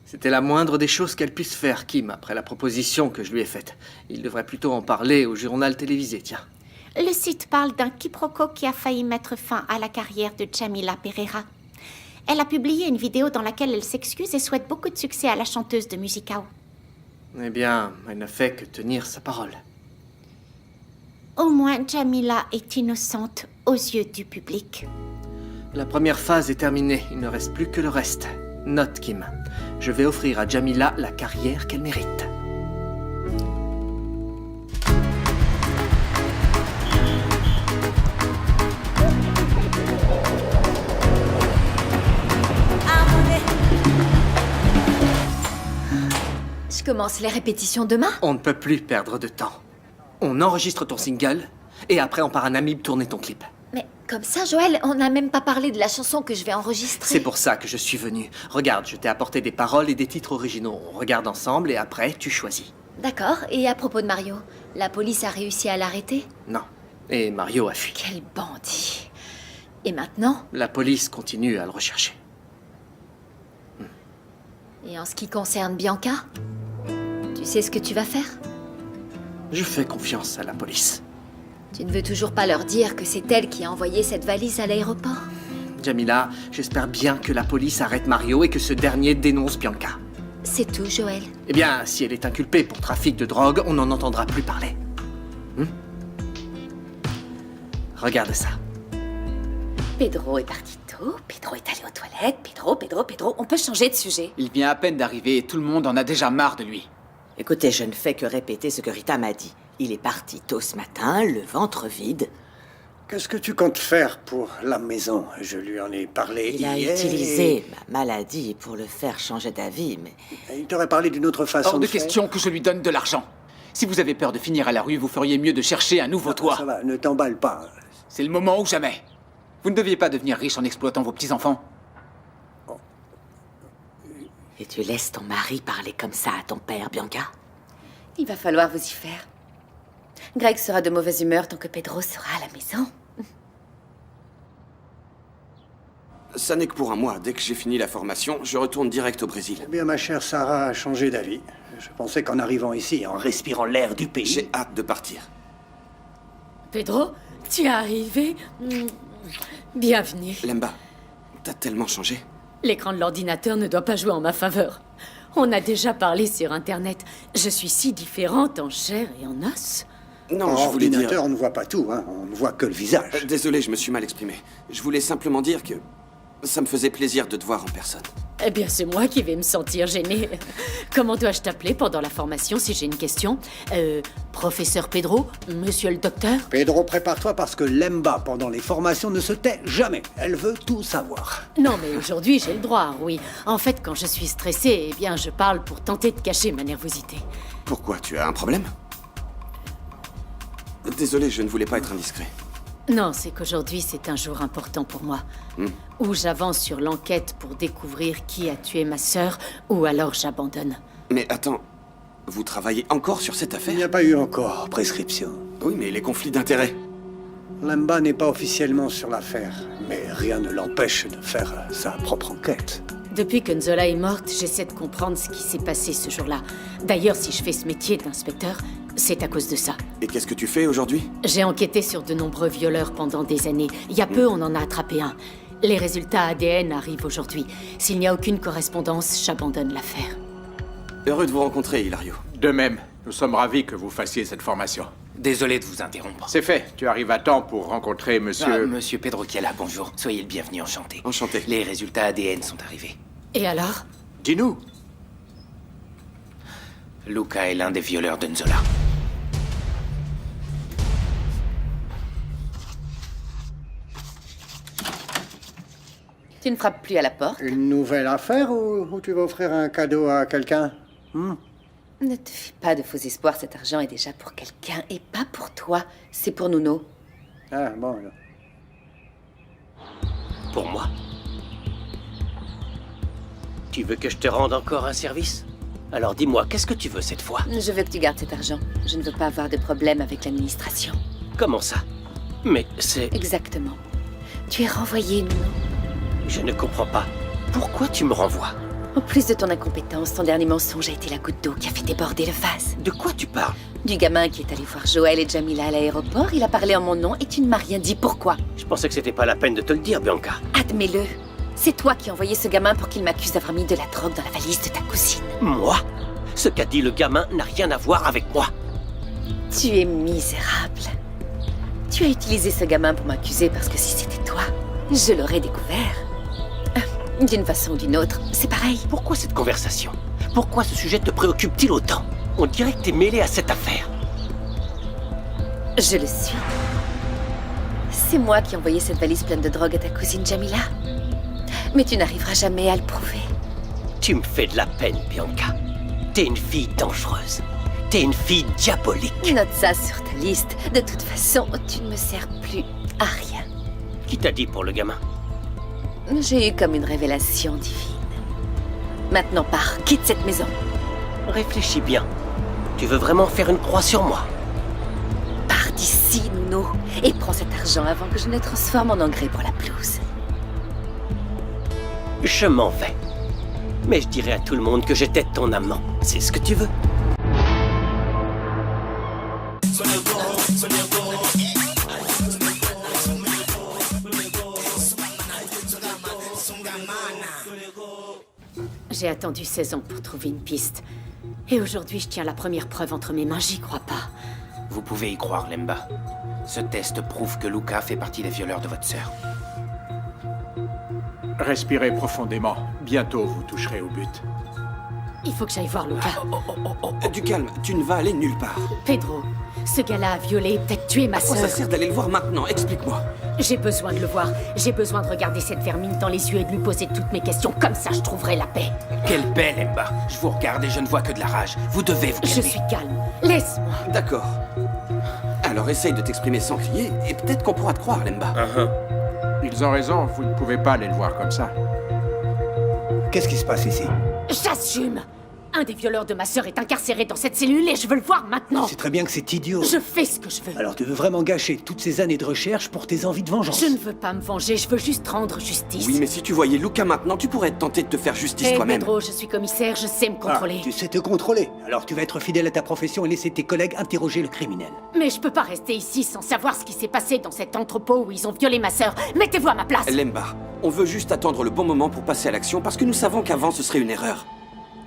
C'était la moindre des choses qu'elle puisse faire, Kim, après la proposition que je lui ai faite. Il devrait plutôt en parler au journal télévisé, tiens. Le site parle d'un quiproquo qui a failli mettre fin à la carrière de Jamila Pereira. Elle a publié une vidéo dans laquelle elle s'excuse et souhaite beaucoup de succès à la chanteuse de Musicao. Eh bien, elle n'a fait que tenir sa parole. Au moins, Jamila est innocente aux yeux du public. La première phase est terminée, il ne reste plus que le reste. Note, Kim. Je vais offrir à Jamila la carrière qu'elle mérite. commence les répétitions demain? On ne peut plus perdre de temps. On enregistre ton single, et après on part à Namib tourner ton clip. Mais comme ça, Joël, on n'a même pas parlé de la chanson que je vais enregistrer. C'est pour ça que je suis venu. Regarde, je t'ai apporté des paroles et des titres originaux. On regarde ensemble et après, tu choisis. D'accord, et à propos de Mario, la police a réussi à l'arrêter? Non. Et Mario a fui. Quel bandit. Et maintenant? La police continue à le rechercher. Et en ce qui concerne Bianca, tu sais ce que tu vas faire? Je fais confiance à la police. Tu ne veux toujours pas leur dire que c'est elle qui a envoyé cette valise à l'aéroport? Jamila, j'espère bien que la police arrête Mario et que ce dernier dénonce Bianca. C'est tout, Joël. Eh bien, si elle est inculpée pour trafic de drogue, on n'en entendra plus parler. Regarde ça. Pedro est parti tôt, Pedro est allé aux toilettes, Pedro, on peut changer de sujet. Il vient à peine d'arriver et tout le monde en a déjà marre de lui. Écoutez, je ne fais que répéter ce que Rita m'a dit. Il est parti tôt ce matin, le ventre vide. Qu'est-ce que tu comptes faire pour la maison? Je lui en ai parlé Il a hier. utilisé ma maladie pour le faire changer d'avis, mais... Il t'aurait parlé d'une autre façon Hors de faire. question que je lui donne de l'argent. Si vous avez peur de finir à la rue, vous feriez mieux de chercher un nouveau toit. Ça va, ne t'emballe pas. C'est le moment ou jamais. Vous ne deviez pas devenir riche en exploitant vos petits-enfants. Et tu laisses ton mari parler comme ça à ton père, Bianca? Il va falloir vous y faire. Greg sera de mauvaise humeur tant que Pedro sera à la maison. Ça n'est que pour un mois. Dès que j'ai fini la formation, je retourne direct au Brésil. Eh bien, ma chère Sarah a changé d'avis. Je pensais qu'en arrivant ici, en respirant l'air du pays... J'ai hâte de partir. Pedro, tu es arrivé. Bienvenue. Lemba, t'as tellement changé. L'écran de l'ordinateur ne doit pas jouer en ma faveur. On a déjà parlé sur Internet. Je suis si différente en chair et en os. Non, en je voulais dire... ordinateur, on ne voit pas tout, hein. On ne voit que le visage. Désolé, je me suis mal exprimé. Je voulais simplement dire que ça me faisait plaisir de te voir en personne. Eh bien, c'est moi qui vais me sentir gênée. Comment dois-je t'appeler pendant la formation si j'ai une question? Professeur Pedro? Monsieur le docteur? Pedro, prépare-toi parce que Lemba, pendant les formations, ne se tait jamais. Elle veut tout savoir. Non, mais aujourd'hui, j'ai le droit, oui. En fait, quand je suis stressée, eh bien, je parle pour tenter de cacher ma nervosité. Pourquoi? Tu as un problème? Désolé, je ne voulais pas être indiscret. Non, c'est qu'aujourd'hui, c'est un jour important pour moi. Ou j'avance sur l'enquête pour découvrir qui a tué ma sœur, ou alors j'abandonne. Mais attends, vous travaillez encore sur cette affaire? Il n'y a pas eu encore prescription. Oui, mais les conflits d'intérêts. Lemba n'est pas officiellement sur l'affaire, mais rien ne l'empêche de faire sa propre enquête. Depuis que Nzola est morte, j'essaie de comprendre ce qui s'est passé ce jour-là. D'ailleurs, si je fais ce métier d'inspecteur, c'est à cause de ça. Et qu'est-ce que tu fais aujourd'hui? J'ai enquêté sur de nombreux violeurs pendant des années. Il y a peu, on en a attrapé un. Les résultats ADN arrivent aujourd'hui. S'il n'y a aucune correspondance, j'abandonne l'affaire. Heureux de vous rencontrer, Hilario. De même, nous sommes ravis que vous fassiez cette formation. Désolé de vous interrompre. C'est fait, tu arrives à temps pour rencontrer monsieur... Monsieur Pedro Chiala, bonjour. Soyez le bienvenu, enchanté. Enchanté. Les résultats ADN sont arrivés. Et alors? Dis-nous. Luca est l'un des violeurs de Nzola. Tu ne frappes plus à la porte? Une nouvelle affaire ou tu vas offrir un cadeau à quelqu'un? Ne te fais pas de faux espoirs, cet argent est déjà pour quelqu'un et pas pour toi. C'est pour Nuno. Ah, bon, alors. Pour moi? Tu veux que je te rende encore un service? Alors dis-moi, qu'est-ce que tu veux cette fois? Je veux que tu gardes cet argent. Je ne veux pas avoir de problème avec l'administration. Comment ça? Mais c'est... Exactement. Tu es renvoyé, Nuno. Je ne comprends pas. Pourquoi tu me renvoies? En plus de ton incompétence, ton dernier mensonge a été la goutte d'eau qui a fait déborder le vase. De quoi tu parles? Du gamin qui est allé voir Joël et Jamila à l'aéroport, il a parlé en mon nom et tu ne m'as rien dit. Pourquoi? Je pensais que c'était pas la peine de te le dire, Bianca. Admets-le. C'est toi qui as envoyé ce gamin pour qu'il m'accuse d'avoir mis de la drogue dans la valise de ta cousine. Moi? Ce qu'a dit le gamin n'a rien à voir avec moi. Tu es misérable. Tu as utilisé ce gamin pour m'accuser parce que si c'était toi, je l'aurais découvert. D'une façon ou d'une autre, c'est pareil. Pourquoi cette conversation? Pourquoi ce sujet te préoccupe-t-il autant? On dirait que t'es mêlé à cette affaire. Je le suis. C'est moi qui ai envoyé cette valise pleine de drogue à ta cousine Jamila. Mais tu n'arriveras jamais à le prouver. Tu me fais de la peine, Bianca. T'es une fille dangereuse. T'es une fille diabolique. Note ça sur ta liste. De toute façon, tu ne me sers plus à rien. Qui t'a dit pour le gamin? J'ai eu comme une révélation divine. Maintenant pars, quitte cette maison. Réfléchis bien. Tu veux vraiment faire une croix sur moi? Pars d'ici, Nuno, et prends cet argent avant que je ne transforme en engrais pour la pelouse. Je m'en vais. Mais je dirai à tout le monde que j'étais ton amant. C'est ce que tu veux? J'ai attendu 16 ans pour trouver une piste. Et aujourd'hui, je tiens la première preuve entre mes mains, j'y crois pas. Vous pouvez y croire, Lemba. Ce test prouve que Luca fait partie des violeurs de votre sœur. Respirez profondément. Bientôt, vous toucherez au but. Il faut que j'aille voir Luca. Du calme, tu ne vas aller nulle part. Pedro, ce gars-là a violé, peut-être tué ma À quoi sœur. ça sert d'aller le voir maintenant? Explique-moi. J'ai besoin de le voir. J'ai besoin de regarder cette vermine dans les yeux et de lui poser toutes mes questions. Comme ça, je trouverai la paix. Quelle paix, Lemba. Je vous regarde et je ne vois que de la rage. Vous devez vous calmer. Je suis calme. Laisse-moi. D'accord. Alors essaye de t'exprimer sans crier, et peut-être qu'on pourra te croire, Lemba. Ils ont raison, vous ne pouvez pas aller le voir comme ça. Qu'est-ce qui se passe ici? J'assume. Un des violeurs de ma sœur est incarcéré dans cette cellule et je veux le voir maintenant. C'est très bien que c'est idiot. Je fais ce que je veux. Alors tu veux vraiment gâcher toutes ces années de recherche pour tes envies de vengeance? Je ne veux pas me venger, je veux juste rendre justice. Oui, mais si tu voyais Luca maintenant, tu pourrais être tenté de te faire justice Hé, toi-même. Pedro, je suis commissaire, je sais me contrôler. Ah, tu sais te contrôler. Alors tu vas être fidèle à ta profession et laisser tes collègues interroger le criminel. Mais je peux pas rester ici sans savoir ce qui s'est passé dans cet entrepôt où ils ont violé ma sœur. Mettez-vous à ma place. Lemba, on veut juste attendre le bon moment pour passer à l'action parce que nous savons qu'avant ce serait une erreur.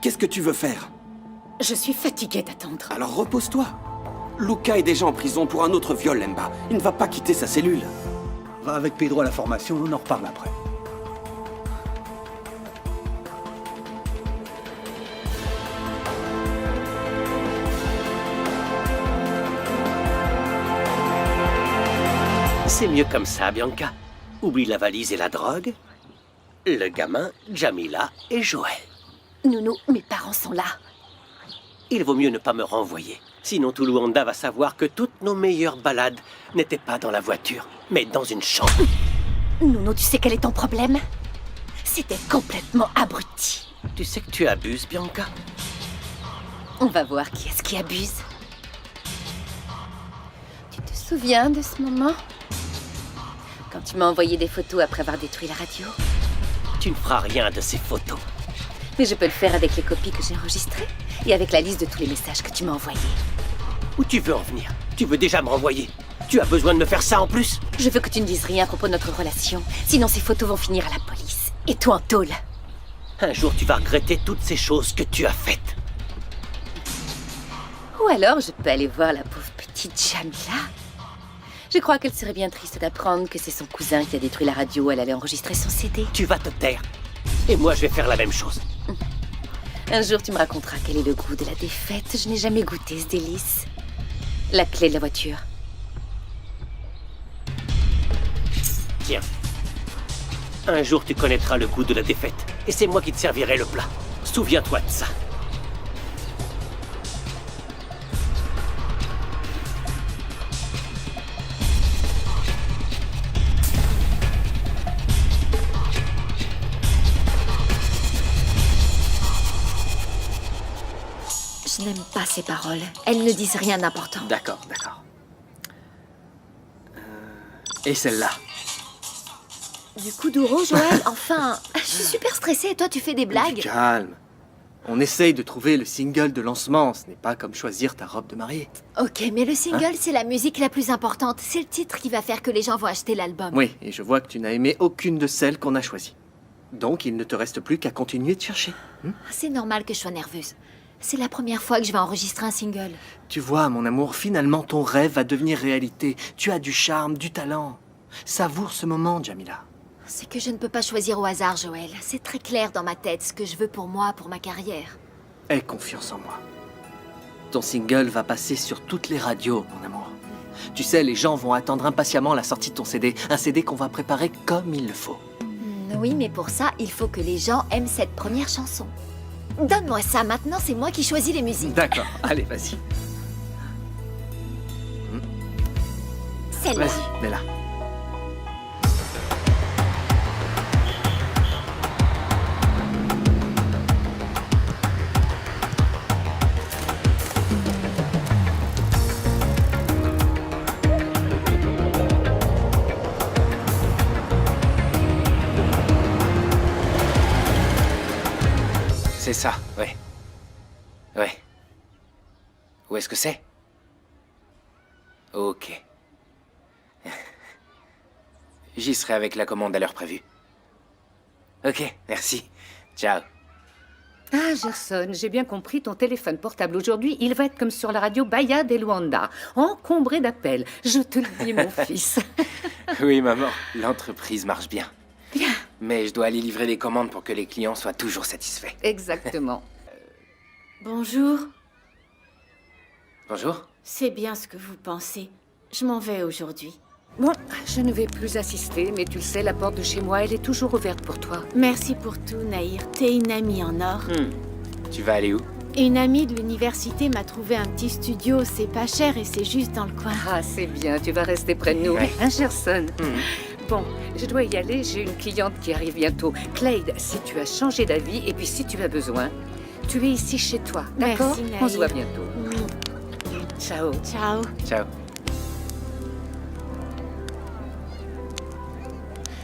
Qu'est-ce que tu veux faire? Je suis fatiguée d'attendre. Alors repose-toi. Luca est déjà en prison pour un autre viol, Lemba. Il ne va pas quitter sa cellule. Va avec Pedro à la formation, on en reparle après. C'est mieux comme ça, Bianca. Oublie la valise et la drogue. Le gamin, Jamila et Joël. Nuno, mes parents sont là. Il vaut mieux ne pas me renvoyer. Sinon, tout Luanda va savoir que toutes nos meilleures balades n'étaient pas dans la voiture, mais dans une chambre. Nuno, tu sais quel est ton problème? C'était complètement abruti. Tu sais que tu abuses, Bianca? On va voir qui est-ce qui abuse. Tu te souviens de ce moment? Quand tu m'as envoyé des photos après avoir détruit la radio? Tu ne feras rien de ces photos. Mais je peux le faire avec les copies que j'ai enregistrées et avec la liste de tous les messages que tu m'as envoyés. Où tu veux en venir? Tu veux déjà me renvoyer? Tu as besoin de me faire ça en plus? Je veux que tu ne dises rien à propos de notre relation. Sinon, ces photos vont finir à la police. Et toi en tôle. Un jour, tu vas regretter toutes ces choses que tu as faites. Ou alors, je peux aller voir la pauvre petite Jamila. Je crois qu'elle serait bien triste d'apprendre que c'est son cousin qui a détruit la radio où elle allait enregistrer son CD. Tu vas te taire. Et moi, je vais faire la même chose. Un jour, tu me raconteras quel est le goût de la défaite. Je n'ai jamais goûté ce délice. La clé de la voiture. Tiens. Un jour, tu connaîtras le goût de la défaite. Et c'est moi qui te servirai le plat. Souviens-toi de ça. Je n'aime pas ces paroles. Elles ne disent rien d'important. D'accord, d'accord. Et celle-là. Du coup d'euro, Joël, enfin, je suis super stressée et toi tu fais des blagues. Calme. On essaye de trouver le single de lancement. Ce n'est pas comme choisir ta robe de mariée. Ok, mais le single, c'est la musique la plus importante. C'est le titre qui va faire que les gens vont acheter l'album. Oui, et je vois que tu n'as aimé aucune de celles qu'on a choisies. Donc il ne te reste plus qu'à continuer de chercher. C'est normal que je sois nerveuse. C'est la première fois que je vais enregistrer un single. Tu vois, mon amour, finalement ton rêve va devenir réalité. Tu as du charme, du talent. Savoure ce moment, Jamila. C'est que je ne peux pas choisir au hasard, Joël. C'est très clair dans ma tête ce que je veux pour moi, pour ma carrière. Aie confiance en moi. Ton single va passer sur toutes les radios, mon amour. Tu sais, les gens vont attendre impatiemment la sortie de ton CD. Un CD qu'on va préparer comme il le faut. Oui, mais pour ça, il faut que les gens aiment cette première chanson. Donne-moi ça, maintenant c'est moi qui choisis les musiques. D'accord, allez, vas-y. Celle-là. Vas-y, mets-la. C'est ça, ouais. Ouais. Où est-ce que c'est? Ok. J'y serai avec la commande à l'heure prévue. Ok, merci. Ciao. Ah, Gerson, j'ai bien compris, ton téléphone portable aujourd'hui, il va être comme sur la radio Bayard et Luanda, encombré d'appels. Je te le dis, mon fils. Oui, maman, l'entreprise marche bien. Bien. Mais je dois aller livrer les commandes pour que les clients soient toujours satisfaits. Exactement. Bonjour. Bonjour. C'est bien ce que vous pensez. Je m'en vais aujourd'hui. Bon, je ne vais plus assister, mais tu le sais, la porte de chez moi, elle est toujours ouverte pour toi. Merci pour tout, Nahir. T'es une amie en or. Tu vas aller où? Une amie de l'université m'a trouvé un petit studio. C'est pas cher et c'est juste dans le coin. Ah, c'est bien, tu vas rester près de nous. Ouais. Hein, Gerson? Bon, je dois y aller, j'ai une cliente qui arrive bientôt. Claude, si tu as changé d'avis et puis si tu as besoin, tu es ici chez toi, d'accord? Merci, On se voit Nahir. bientôt. Ciao. Ciao. Ciao.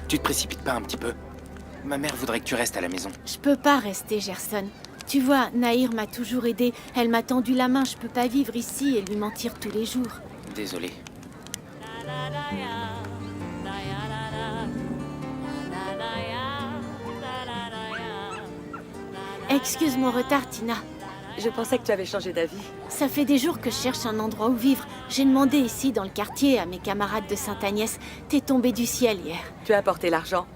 Tu te précipites pas un petit peu? Ma mère voudrait que tu restes à la maison. Je peux pas rester, Gerson. Tu vois, Nahir m'a toujours aidé. Elle m'a tendu la main. Je peux pas vivre ici et lui mentir tous les jours. Désolé. Excuse mon retard, Tina. Je pensais que tu avais changé d'avis. Ça fait des jours que je cherche un endroit où vivre. J'ai demandé ici, dans le quartier, à mes camarades de Sainte-Agnès. T'es tombé du ciel hier. Tu as apporté l'argent.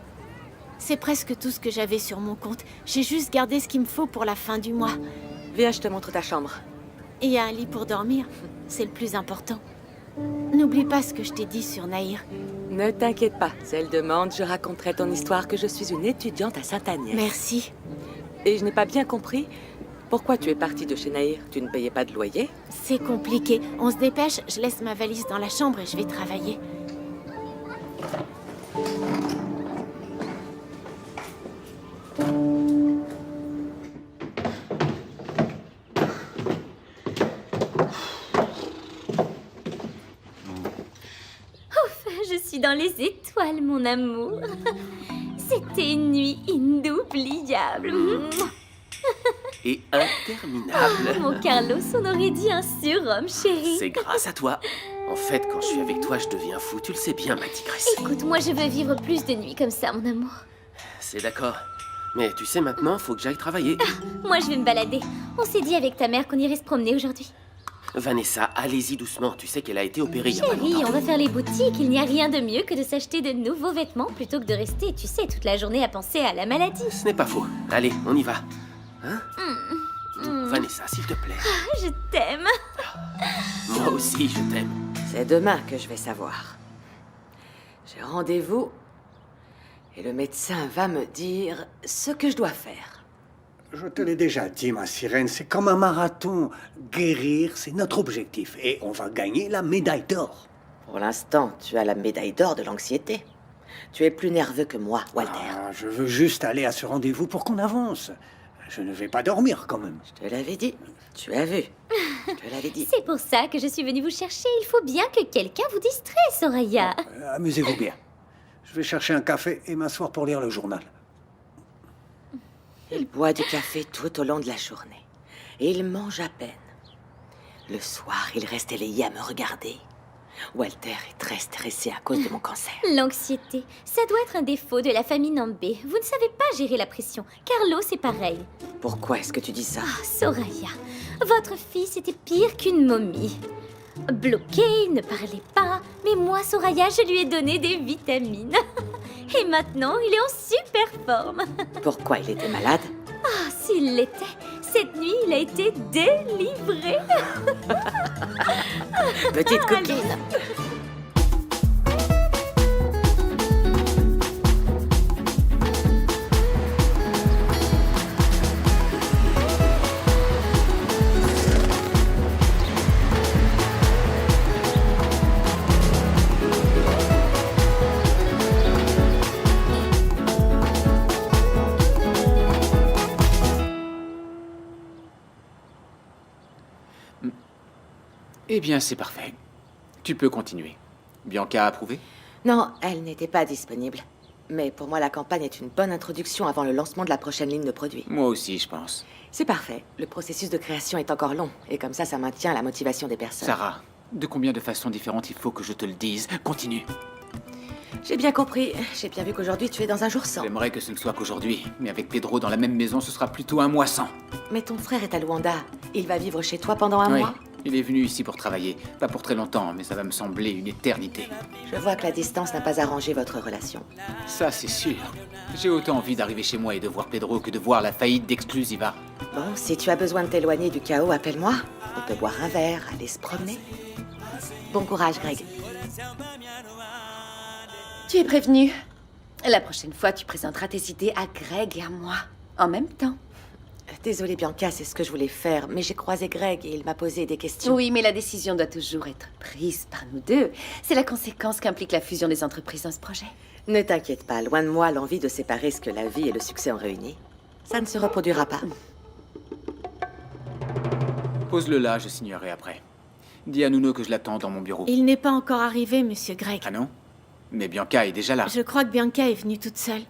C'est presque tout ce que j'avais sur mon compte. J'ai juste gardé ce qu'il me faut pour la fin du mois. Viens, je te montre ta chambre. Et il y a un lit pour dormir. C'est le plus important. N'oublie pas ce que je t'ai dit sur Nahir. Ne t'inquiète pas. Si elle demande, je raconterai ton histoire que je suis une étudiante à Sainte-Agnès. Merci. Et je n'ai pas bien compris. Pourquoi tu es partie de chez Nahir? Tu ne payais pas de loyer? C'est compliqué. On se dépêche, je laisse ma valise dans la chambre et je vais travailler. Ouf, je suis dans les étoiles, mon amour. C'était une nuit inoubliable. Et interminable. Mon Carlos, on aurait dit un surhomme, chérie. C'est grâce à toi. En fait, quand je suis avec toi, je deviens fou. Tu le sais bien, ma tigresse. Écoute, moi je veux vivre plus de nuits comme ça, mon amour. C'est d'accord. Mais tu sais, maintenant, faut que j'aille travailler. Moi je vais me balader. On s'est dit avec ta mère qu'on irait se promener aujourd'hui. Vanessa, allez-y doucement. Tu sais qu'elle a été opérée il y a pas Chérie, longtemps. on va faire les boutiques. Il n'y a rien de mieux que de s'acheter de nouveaux vêtements plutôt que de rester, tu sais, toute la journée à penser à la maladie. Ce n'est pas faux. Allez, on y va. Hein? Vanessa, s'il te plaît. Je t'aime. Moi aussi, je t'aime. C'est demain que je vais savoir. J'ai rendez-vous et le médecin va me dire ce que je dois faire. Je te l'ai déjà dit, ma sirène, c'est comme un marathon. Guérir, c'est notre objectif. Et on va gagner la médaille d'or. Pour l'instant, tu as la médaille d'or de l'anxiété. Tu es plus nerveux que moi, Walter. Ah, je veux juste aller à ce rendez-vous pour qu'on avance. Je ne vais pas dormir, quand même. Je te l'avais dit. Tu as vu. Je te l'avais dit. C'est pour ça que je suis venue vous chercher. Il faut bien que quelqu'un vous distrait, Soraya. Amusez-vous bien. Je vais chercher un café et m'asseoir pour lire le journal. Il boit du café tout au long de la journée. Et il mange à peine. Le soir, il reste élayé à me regarder. Walter est très stressé à cause de mon cancer. L'anxiété, ça doit être un défaut de la famille Nambé. Vous ne savez pas gérer la pression. Carlo, c'est pareil. Pourquoi est-ce que tu dis ça? Soraya, votre fils était pire qu'une momie. Bloqué, il ne parlait pas. Mais moi, Soraya, je lui ai donné des vitamines. Et maintenant, il est en super forme. Pourquoi il était malade? Ah, s'il l'était, cette nuit, il a été délivré. Petite coquine. Eh bien, c'est parfait. Tu peux continuer. Bianca a approuvé? Non, elle n'était pas disponible. Mais pour moi, la campagne est une bonne introduction avant le lancement de la prochaine ligne de produits. Moi aussi, je pense. C'est parfait. Le processus de création est encore long. Et comme ça maintient la motivation des personnes. Sarah, de combien de façons différentes il faut que je te le dise? Continue. J'ai bien compris. J'ai bien vu qu'aujourd'hui, tu es dans un jour sans. J'aimerais que ce ne soit qu'aujourd'hui. Mais avec Pedro dans la même maison, ce sera plutôt un mois sans. Mais ton frère est à Luanda. Il va vivre chez toi pendant un mois? Il est venu ici pour travailler. Pas pour très longtemps, mais ça va me sembler une éternité. Je vois que la distance n'a pas arrangé votre relation. Ça, c'est sûr. J'ai autant envie d'arriver chez moi et de voir Pedro que de voir la faillite d'Exclusiva. Bon, si tu as besoin de t'éloigner du chaos, appelle-moi. On peut boire un verre, aller se promener. Bon courage, Greg. Tu es prévenu. La prochaine fois, tu présenteras tes idées à Greg et à moi, en même temps. Désolée, Bianca, c'est ce que je voulais faire, mais j'ai croisé Greg et il m'a posé des questions. Oui, mais la décision doit toujours être prise par nous deux. C'est la conséquence qu'implique la fusion des entreprises dans ce projet. Ne t'inquiète pas, loin de moi l'envie de séparer ce que la vie et le succès ont réuni. Ça ne se reproduira pas. Pose-le là, je signerai après. Dis à Nuno que je l'attends dans mon bureau. Il n'est pas encore arrivé, monsieur Greg. Ah non? Mais Bianca est déjà là. Je crois que Bianca est venue toute seule.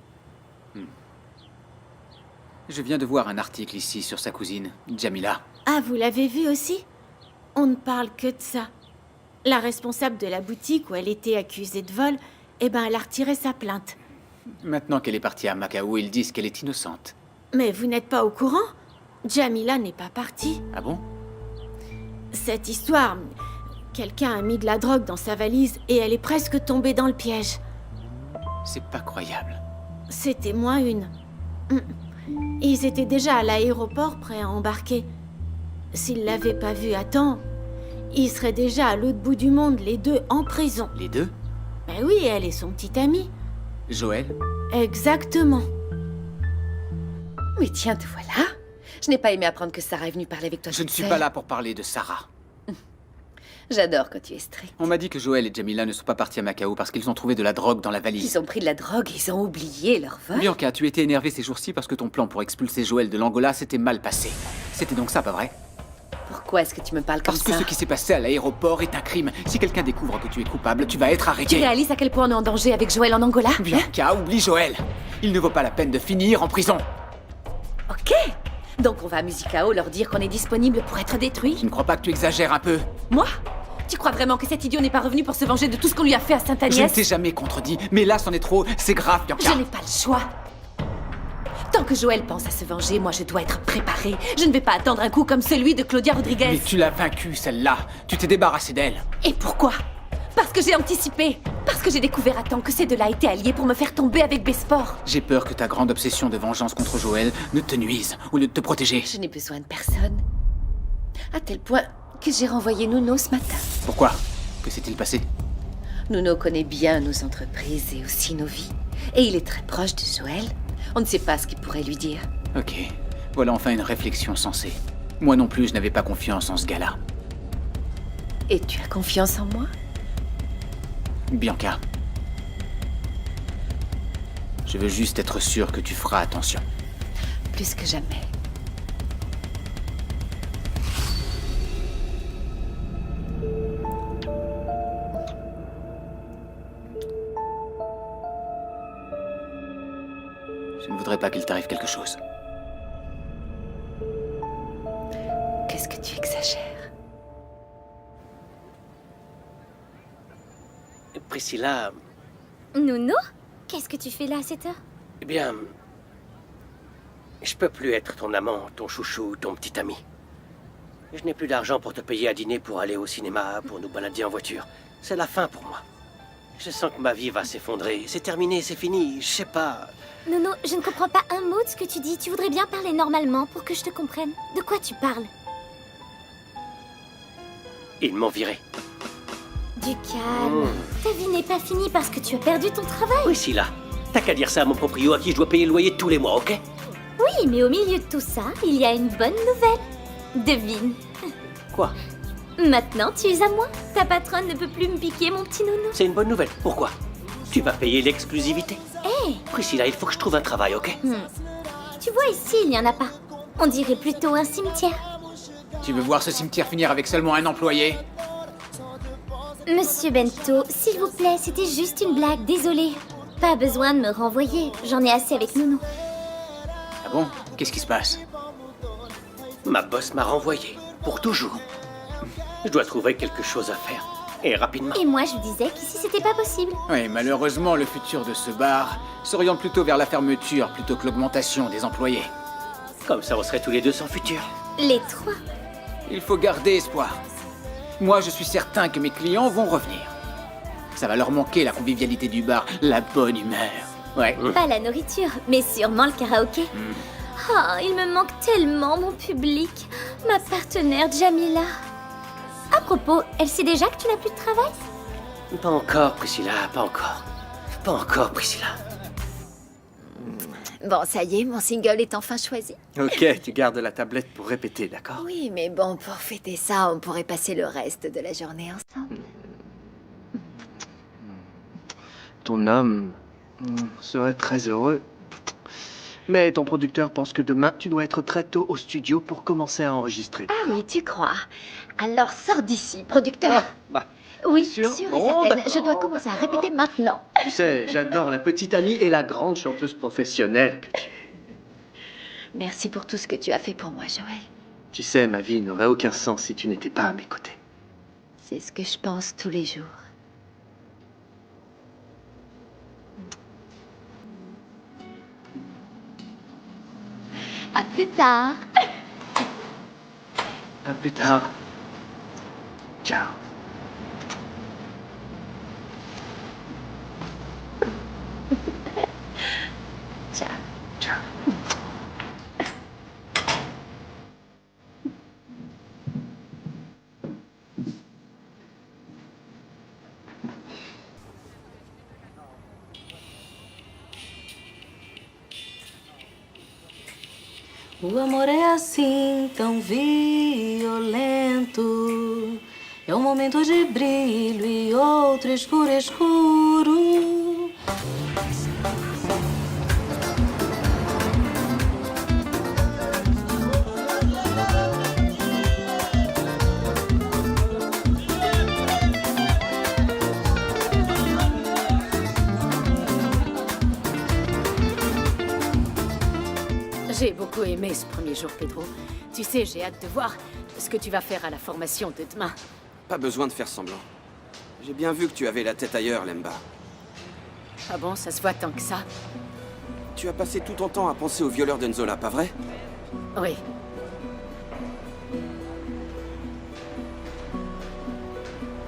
Je viens de voir un article ici sur sa cousine, Jamila. Ah, vous l'avez vu aussi? On ne parle que de ça. La responsable de la boutique où elle était accusée de vol, elle a retiré sa plainte. Maintenant qu'elle est partie à Macao, ils disent qu'elle est innocente. Mais vous n'êtes pas au courant? Jamila n'est pas partie. Ah bon? Cette histoire... Quelqu'un a mis de la drogue dans sa valise et elle est presque tombée dans le piège. C'est pas croyable. C'était moins une. Ils étaient déjà à l'aéroport prêts à embarquer. S'ils l'avaient pas vue à temps, ils seraient déjà à l'autre bout du monde, les deux en prison. Les deux? Ben oui, elle et son petit ami. Joël? Exactement. Mais tiens, te voilà. Je n'ai pas aimé apprendre que Sarah est venue parler avec toi. Je ne suis pas là pour parler de Sarah. J'adore quand tu es strict. On m'a dit que Joël et Jamila ne sont pas partis à Macao parce qu'ils ont trouvé de la drogue dans la valise. Ils ont pris de la drogue et ils ont oublié leur vol. Bianca, tu étais énervée ces jours-ci parce que ton plan pour expulser Joël de l'Angola s'était mal passé. C'était donc ça, pas vrai? Pourquoi est-ce que tu me parles comme ça? Parce que ce qui s'est passé à l'aéroport est un crime. Si quelqu'un découvre que tu es coupable, tu vas être arrêté. Tu réalises à quel point on est en danger avec Joël en Angola? Bianca, oublie Joël. Il ne vaut pas la peine de finir en prison. Ok. Donc on va à Musicao leur dire qu'on est disponible pour être détruit? Je ne crois pas que tu exagères un peu. Moi? Tu crois vraiment que cet idiot n'est pas revenu pour se venger de tout ce qu'on lui a fait à Sainte-Agnès? Je ne t'ai jamais contredit, mais là c'en est trop, c'est grave, Bianca. Je n'ai pas le choix. Tant que Joël pense à se venger, moi je dois être préparée. Je ne vais pas attendre un coup comme celui de Claudia Rodriguez. Mais tu l'as vaincue, celle-là. Tu t'es débarrassé d'elle. Et pourquoi? Parce que j'ai anticipé. Parce que j'ai découvert à temps que ces deux-là étaient alliés pour me faire tomber avec Besport. J'ai peur que ta grande obsession de vengeance contre Joël ne te nuise ou ne te protéger. Je n'ai besoin de personne. À tel point que j'ai renvoyé Nuno ce matin. Pourquoi? Que s'est-il passé? Nuno connaît bien nos entreprises et aussi nos vies. Et il est très proche de Joël. On ne sait pas ce qu'il pourrait lui dire. Ok. Voilà enfin une réflexion sensée. Moi non plus, je n'avais pas confiance en ce gars-là. Et tu as confiance en moi? Bianca. Je veux juste être sûr que tu feras attention. Plus que jamais. Je ne voudrais pas qu'il t'arrive quelque chose. Qu'est-ce que tu exagères? Priscilla, Nuno? Qu'est-ce que tu fais là à cette heure? eh bien... Je peux plus être ton amant, ton chouchou, ton petit ami. Je n'ai plus d'argent pour te payer à dîner, pour aller au cinéma, pour nous balader en voiture. C'est la fin pour moi. Je sens que ma vie va s'effondrer. C'est terminé, c'est fini, je sais pas... Nuno, je ne comprends pas un mot de ce que tu dis. Tu voudrais bien parler normalement pour que je te comprenne. De quoi tu parles? Ils m'ont viré. Du calme. Ta vie n'est pas finie parce que tu as perdu ton travail. Priscilla, t'as qu'à dire ça à mon proprio à qui je dois payer le loyer tous les mois, ok? Oui, mais au milieu de tout ça, il y a une bonne nouvelle. Devine. Quoi? Maintenant, tu es à moi. Ta patronne ne peut plus me piquer, mon petit nounou. C'est une bonne nouvelle. Pourquoi? Tu vas payer l'exclusivité. Hé! Priscilla, il faut que je trouve un travail, ok? Tu vois, ici, il n'y en a pas. On dirait plutôt un cimetière. Tu veux voir ce cimetière finir avec seulement un employé? Monsieur Bento, s'il vous plaît, c'était juste une blague, désolée. Pas besoin de me renvoyer, j'en ai assez avec Nounou. Ah bon? Qu'est-ce qui se passe? Ma boss m'a renvoyé. Pour toujours. Je dois trouver quelque chose à faire. Et rapidement. Et moi, je vous disais qu'ici, c'était pas possible. Oui, malheureusement, le futur de ce bar s'oriente plutôt vers la fermeture plutôt que l'augmentation des employés. Comme ça, on serait tous les deux sans futur. Les trois. Il faut garder espoir. Moi, je suis certain que mes clients vont revenir. Ça va leur manquer la convivialité du bar, la bonne humeur. Ouais. Pas la nourriture, mais sûrement le karaoké. Oh, il me manque tellement, mon public. Ma partenaire Jamila. À propos, elle sait déjà que tu n'as plus de travail? Pas encore, Priscilla, pas encore. Pas encore, Priscilla. Bon, ça y est, mon single est enfin choisi. Ok, tu gardes la tablette pour répéter, d'accord? Oui, mais bon, pour fêter ça, on pourrait passer le reste de la journée ensemble. Ton homme serait très heureux. Mais ton producteur pense que demain, tu dois être très tôt au studio pour commencer à enregistrer. Ah oui, tu crois? Alors sors d'ici, producteur. Bah, Oui, sûr. sûre et Bon, certaine. bah. Je dois commencer à répéter maintenant. tu sais, j'adore la petite Annie et la grande chanteuse professionnelle que tu es. Merci pour tout ce que tu as fait pour moi, Joël. Tu sais, ma vie n'aurait aucun sens si tu n'étais pas à mes côtés. C'est ce que je pense tous les jours. À plus tard. À plus tard. Ciao. Ciao. Ciao. O amor é assim, tão violento. É um momento de brilho e outro escuro, escuro. J'ai beaucoup aimé ce premier jour, Pedro. Tu sais, j'ai hâte de voir ce que tu vas faire à la formation de demain. Pas besoin de faire semblant. J'ai bien vu que tu avais la tête ailleurs, Lemba. Ah bon, ça se voit tant que ça? Tu as passé tout ton temps à penser au violeur d'Enzola, pas vrai? Oui.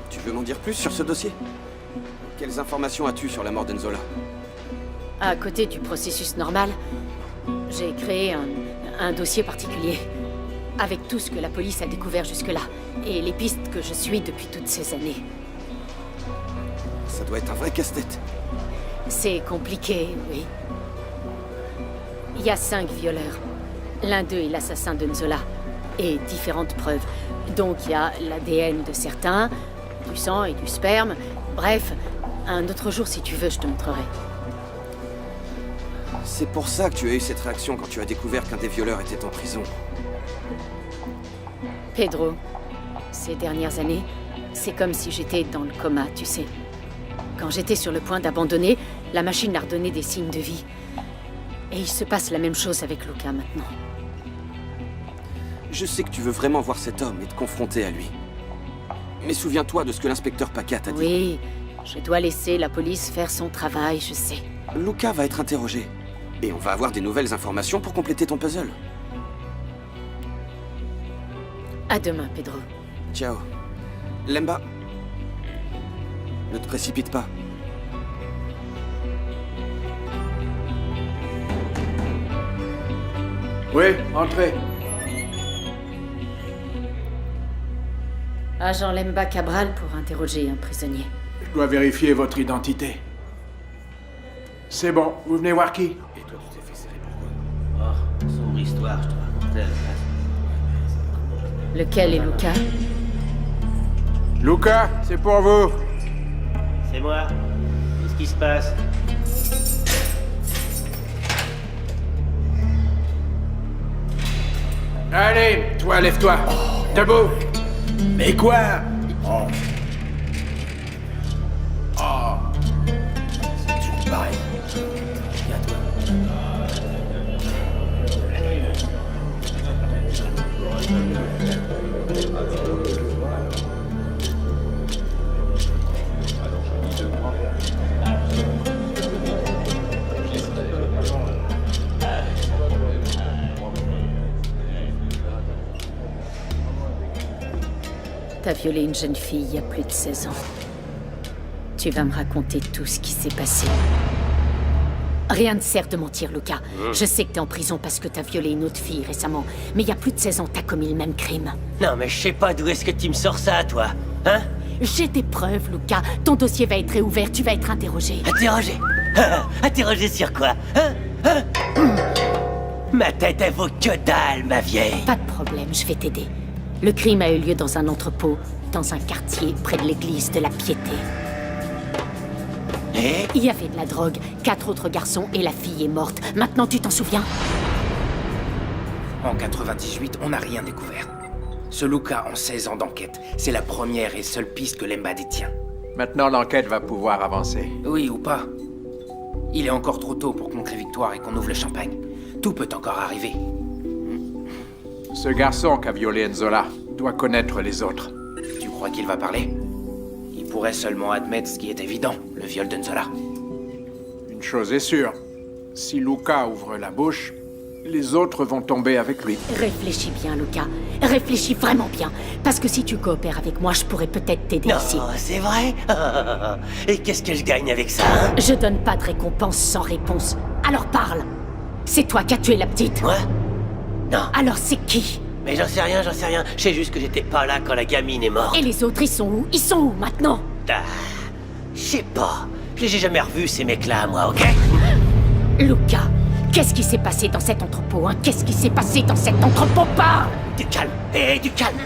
Tu veux m'en dire plus sur ce dossier? Quelles informations as-tu sur la mort d'Enzola? À côté du processus normal, j'ai créé un dossier particulier, avec tout ce que la police a découvert jusque-là, et les pistes que je suis depuis toutes ces années. Ça doit être un vrai casse-tête. C'est compliqué, oui. Il y a 5 violeurs. L'un d'eux est l'assassin de Nzola, et différentes preuves. Donc il y a l'ADN de certains, du sang et du sperme. Bref, un autre jour, si tu veux, je te montrerai. C'est pour ça que tu as eu cette réaction quand tu as découvert qu'un des violeurs était en prison. Pedro, ces dernières années, c'est comme si j'étais dans le coma, tu sais. Quand j'étais sur le point d'abandonner, la machine a redonné des signes de vie. Et il se passe la même chose avec Luca maintenant. Je sais que tu veux vraiment voir cet homme et te confronter à lui. Mais souviens-toi de ce que l'inspecteur Pacat a dit. Oui, je dois laisser la police faire son travail, je sais. Luca va être interrogé. Et on va avoir des nouvelles informations pour compléter ton puzzle. À demain, Pedro. Ciao. Lemba, ne te précipite pas. Oui, entrez. Agent Lemba Cabral pour interroger un prisonnier. Je dois vérifier votre identité. C'est bon, vous venez voir qui? Et toi, tu t'es fait serrer pourquoi? Oh, sombre histoire, je te racontais à la place. Lequel est Luca? Luca, c'est pour vous. C'est moi. Qu'est-ce qui se passe? Allez, toi, lève-toi. Debout. Mais quoi? Oh. T'as violé une jeune fille il y a plus de 16 ans. Tu vas me raconter tout ce qui s'est passé. Rien ne sert de mentir, Luca. Je sais que t'es en prison parce que t'as violé une autre fille récemment. Mais il y a plus de 16 ans, t'as commis le même crime. Non, mais je sais pas d'où est-ce que tu me sors ça, toi. Hein? J'ai des preuves, Luca. Ton dossier va être réouvert, tu vas être interrogé. Interrogé? Interrogé sur quoi? Hein? Ma tête, elle vaut que dalle, ma vieille. Pas de problème, je vais t'aider. Le crime a eu lieu dans un entrepôt, dans un quartier près de l'église de la Piété. Et? Il y avait de la drogue, 4 autres garçons et la fille est morte. Maintenant, tu t'en souviens? En 98, on n'a rien découvert. Ce Luca en 16 ans d'enquête, c'est la première et seule piste que Lemba détient. Maintenant, l'enquête va pouvoir avancer. Oui ou pas. Il est encore trop tôt pour contrer Victoire et qu'on ouvre le champagne. Tout peut encore arriver. Ce garçon qui a violé Nzola doit connaître les autres. Tu crois qu'il va parler? Il pourrait seulement admettre ce qui est évident, le viol de Nzola. Une chose est sûre, si Luca ouvre la bouche, les autres vont tomber avec lui. Réfléchis bien, Luca. Réfléchis vraiment bien. Parce que si tu coopères avec moi, je pourrais peut-être t'aider ici. Non, c'est vrai? Et qu'est-ce que je gagne avec ça, hein? Je donne pas de récompense sans réponse. Alors parle. C'est toi qui as tué la petite? Moi? Non. Alors c'est qui? Mais j'en sais rien. Je sais juste que j'étais pas là quand la gamine est morte. Et les autres, ils sont où? Ils sont où maintenant? Ah, je sais pas. Je les ai jamais revus, ces mecs-là, moi, ok? Luca, qu'est-ce qui s'est passé dans cet entrepôt, hein? Qu'est-ce qui s'est passé dans cet entrepôt? Parle! Du calme. Du calme.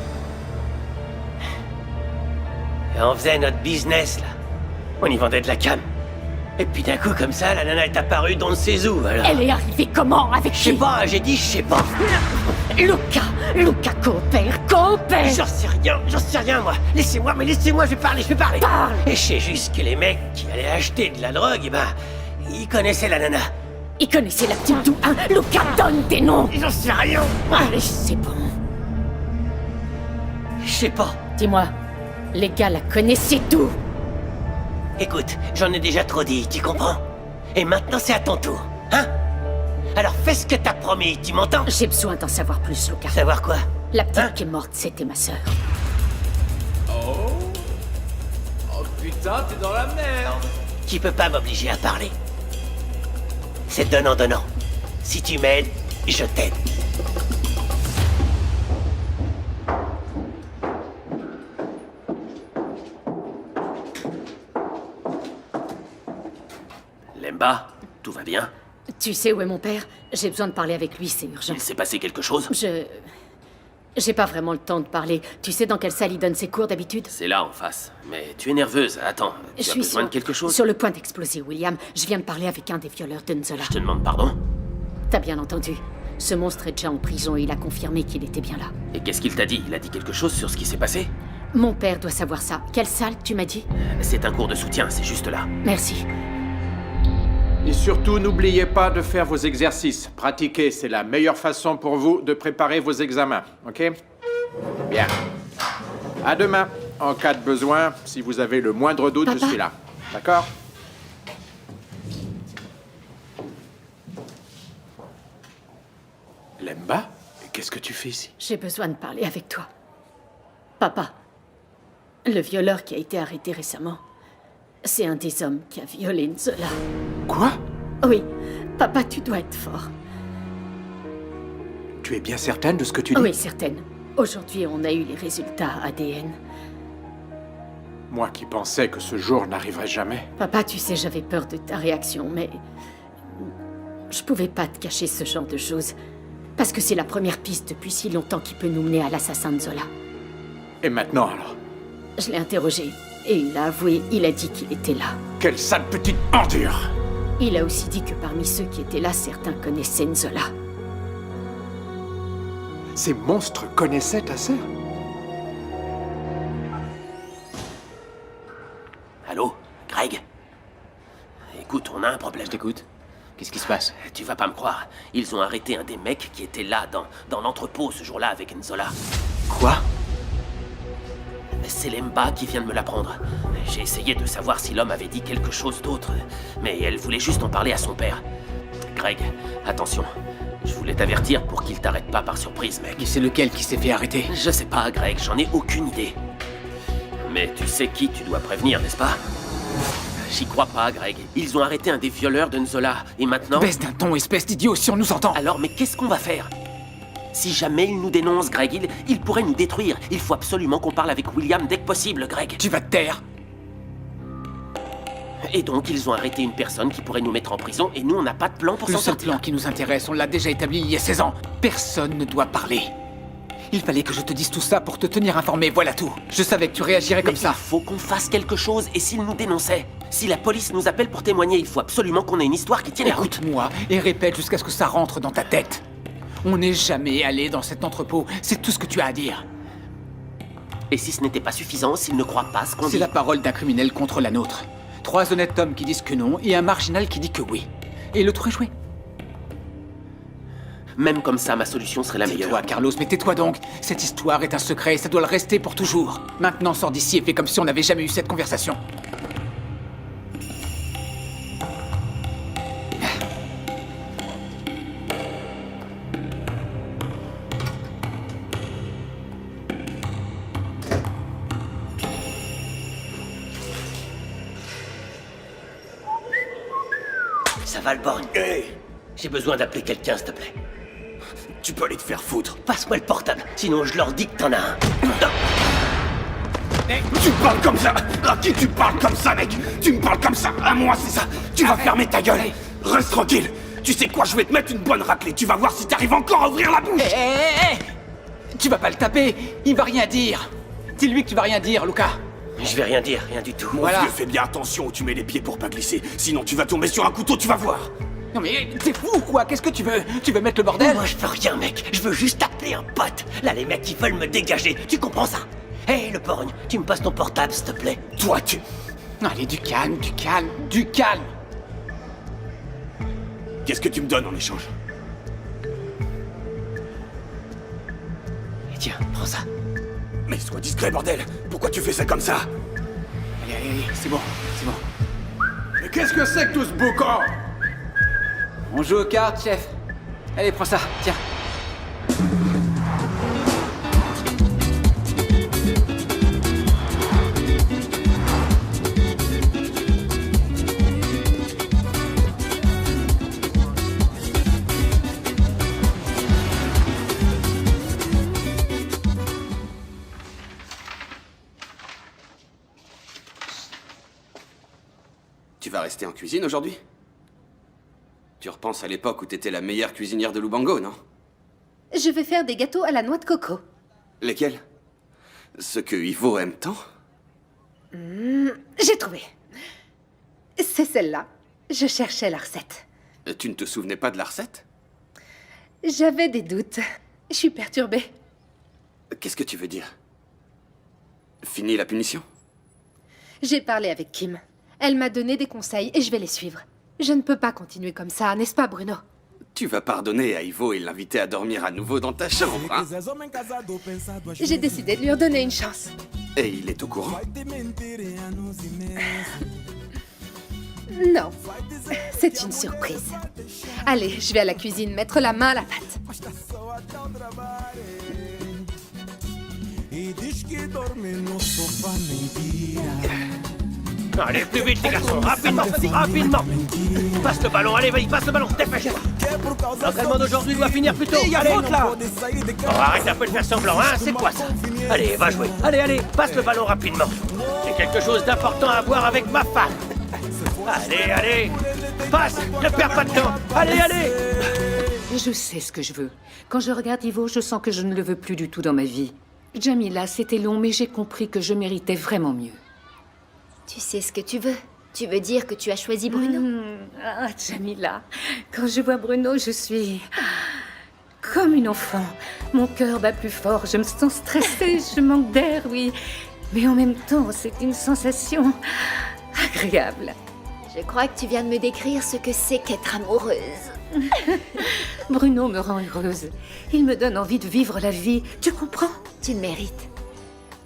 Et on faisait notre business, là. On y vendait de la cam. Et puis d'un coup, comme ça, la nana est apparue dans ne sait où, alors. Elle est arrivée comment? Avec qui? Je sais pas, j'ai dit je sais pas. Luca, coopère! J'en sais rien, moi. Laissez-moi, je vais parler. Parle! Et je sais juste que les mecs qui allaient acheter de la drogue, eh ben, ils connaissaient la nana. Ils connaissaient la petite d'où, hein? Luca, donne des noms! J'en sais rien. Allez, c'est bon. Je sais pas. Dis-moi, les gars la connaissaient d'où? Écoute, j'en ai déjà trop dit, tu comprends? Et maintenant, c'est à ton tour, hein? Alors fais ce que t'as promis, tu m'entends? J'ai besoin d'en savoir plus, Luca. Savoir quoi? La petite qui est morte, c'était ma sœur. Oh putain, t'es dans la merde. Tu peux pas m'obliger à parler. C'est donnant-donnant. Si tu m'aides, je t'aide. Lemba, tout va bien? Tu sais où est mon père? J'ai besoin de parler avec lui, c'est urgent. Il s'est passé quelque chose? J'ai pas vraiment le temps de parler. Tu sais dans quelle salle il donne ses cours d'habitude? C'est là en face. Mais tu es nerveuse. Attends, tu as besoin de quelque chose? Sur le point d'exploser, William. Je viens de parler avec un des violeurs de Nzola. Je te demande pardon? T'as bien entendu. Ce monstre est déjà en prison et il a confirmé qu'il était bien là. Et qu'est-ce qu'il t'a dit? Il a dit quelque chose sur ce qui s'est passé? Mon père doit savoir ça. Quelle salle, tu m'as dit? C'est un cours de soutien, c'est juste là. Merci. Et surtout, n'oubliez pas de faire vos exercices. Pratiquer, c'est la meilleure façon pour vous de préparer vos examens, ok? Bien. À demain. En cas de besoin, si vous avez le moindre doute, Papa. je suis là. D'accord? Lemba, qu'est-ce que tu fais ici? J'ai besoin de parler avec toi. Papa, le violeur qui a été arrêté récemment, c'est un des hommes qui a violé Nzola. Quoi? Oui, papa, tu dois être fort. Tu es bien certaine de ce que tu dis? Oui, certaine. Aujourd'hui, on a eu les résultats ADN. Moi qui pensais que ce jour n'arriverait jamais. Papa, tu sais, j'avais peur de ta réaction, mais... je pouvais pas te cacher ce genre de choses. Parce que c'est la première piste depuis si longtemps qui peut nous mener à l'assassin de Zola. Et maintenant alors? Je l'ai interrogé, et il a avoué, il a dit qu'il était là. Quelle sale petite ordure! Il a aussi dit que parmi ceux qui étaient là, certains connaissaient Nzola. Ces monstres connaissaient ta sœur? Allô? Greg? Écoute, on a un problème. Je t'écoute. Qu'est-ce qui se passe? Tu vas pas me croire. Ils ont arrêté un des mecs qui était là, dans l'entrepôt, ce jour-là, avec Nzola. Quoi? C'est Lemba qui vient de me l'apprendre. J'ai essayé de savoir si l'homme avait dit quelque chose d'autre, mais elle voulait juste en parler à son père. Greg, attention. Je voulais t'avertir pour qu'il t'arrête pas par surprise, mec. Et c'est lequel qui s'est fait arrêter? Je sais pas, Greg, j'en ai aucune idée. Mais tu sais qui tu dois prévenir, n'est-ce pas? J'y crois pas, Greg. Ils ont arrêté un des violeurs de Nzola. Et maintenant... Baisse d'un ton, espèce d'idiot, si on nous entend. Alors, mais qu'est-ce qu'on va faire? Si jamais ils nous dénoncent, Greg, ils pourraient nous détruire. Il faut absolument qu'on parle avec William dès que possible, Greg. Tu vas te taire. Et donc, ils ont arrêté une personne qui pourrait nous mettre en prison, et nous, on n'a pas de plan pour Le s'en seul sortir. plan qui nous intéresse, on l'a déjà établi il y a 16 ans. Personne ne doit parler. Il fallait que je te dise tout ça pour te tenir informé, voilà tout. Je savais que tu réagirais comme ça. Il faut qu'on fasse quelque chose, et s'ils nous dénonçaient? Si la police nous appelle pour témoigner, il faut absolument qu'on ait une histoire qui tienne la route. Écoute-moi et répète jusqu'à ce que ça rentre dans ta tête. On n'est jamais allé dans cet entrepôt, c'est tout ce que tu as à dire. Et si ce n'était pas suffisant, s'ils ne croient pas ce qu'on dit... C'est la parole d'un criminel contre la nôtre. 3 honnêtes hommes qui disent que non et un marginal qui dit que oui. Et le tour est joué. Même comme ça, ma solution serait la meilleure. Tais-toi, Carlos, mais tais-toi donc. Cette histoire est un secret et ça doit le rester pour toujours. Maintenant, sors d'ici et fais comme si on n'avait jamais eu cette conversation. Ça va le borgne? J'ai besoin d'appeler quelqu'un, s'il te plaît. Tu peux aller te faire foutre. Passe-moi le portable, sinon je leur dis que t'en as un. Tu parles comme ça? À qui tu parles comme ça, mec? Tu me parles comme ça? À moi, c'est ça? Tu vas fermer ta gueule. Reste tranquille. Tu sais quoi, je vais te mettre une bonne raclée. Tu vas voir si t'arrives encore à ouvrir la bouche. Hé, tu vas pas le taper. Il va rien dire. Dis-lui que tu vas rien dire, Luca. Je vais rien dire, rien du tout. Mon vieux, fais bien attention où tu mets les pieds pour pas glisser. Sinon, tu vas tomber sur un couteau, tu vas voir. Non mais t'es fou ou quoi? Qu'est-ce que tu veux? Tu veux mettre le bordel? Moi, je veux rien, mec. Je veux juste appeler un pote. Là, les mecs, ils veulent me dégager. Tu comprends ça? Hé, le borgne, tu me passes ton portable, s'il te plaît. Toi, tu... Allez, du calme, du calme, du calme. Qu'est-ce que tu me donnes en échange? Tiens, prends ça. Mais sois discret, bordel. Pourquoi tu fais ça comme ça? Allez, c'est bon, c'est bon. Mais qu'est-ce que c'est que tout ce boucan? On joue aux cartes, chef. Allez, prends ça, tiens. Tu vas rester en cuisine aujourd'hui? Tu repenses à l'époque où t'étais la meilleure cuisinière de Lubango, non? Je vais faire des gâteaux à la noix de coco. Lesquels? Ceux que Ivo aime tant? J'ai trouvé. C'est celle-là. Je cherchais la recette. Tu ne te souvenais pas de la recette? J'avais des doutes. Je suis perturbée. Qu'est-ce que tu veux dire? Fini la punition? J'ai parlé avec Kim. Elle m'a donné des conseils et je vais les suivre. Je ne peux pas continuer comme ça, n'est-ce pas, Bruno? Tu vas pardonner à Ivo et l'inviter à dormir à nouveau dans ta chambre, hein? J'ai décidé de lui redonner une chance. Et il est au courant? Non, c'est une surprise. Allez, je vais à la cuisine mettre la main à la pâte. Allez, plus vite, les garçons, rapidement, rapidement. Passe le ballon, allez, vas-y, passe le ballon, dépêche-toi. L'entraînement d'aujourd'hui doit finir plus tôt. Il y a allez, faute, là. Oh, arrête un peu de faire semblant, hein, c'est quoi ça? Allez, va jouer. Allez, allez, passe le ballon rapidement. J'ai quelque chose d'important à voir avec ma femme. Allez, allez, passe, ne perds pas de temps. Allez, allez. Je sais ce que je veux. Quand je regarde Ivo, je sens que je ne le veux plus du tout dans ma vie. Jamila, c'était long, mais j'ai compris que je méritais vraiment mieux. Tu sais ce que tu veux. Tu veux dire que tu as choisi Bruno? Ah, Jamila, quand je vois Bruno, je suis comme une enfant. Mon cœur bat plus fort, je me sens stressée, je manque d'air, oui. Mais en même temps, c'est une sensation agréable. Je crois que tu viens de me décrire ce que c'est qu'être amoureuse. Bruno me rend heureuse. Il me donne envie de vivre la vie. Tu comprends? Tu le mérites.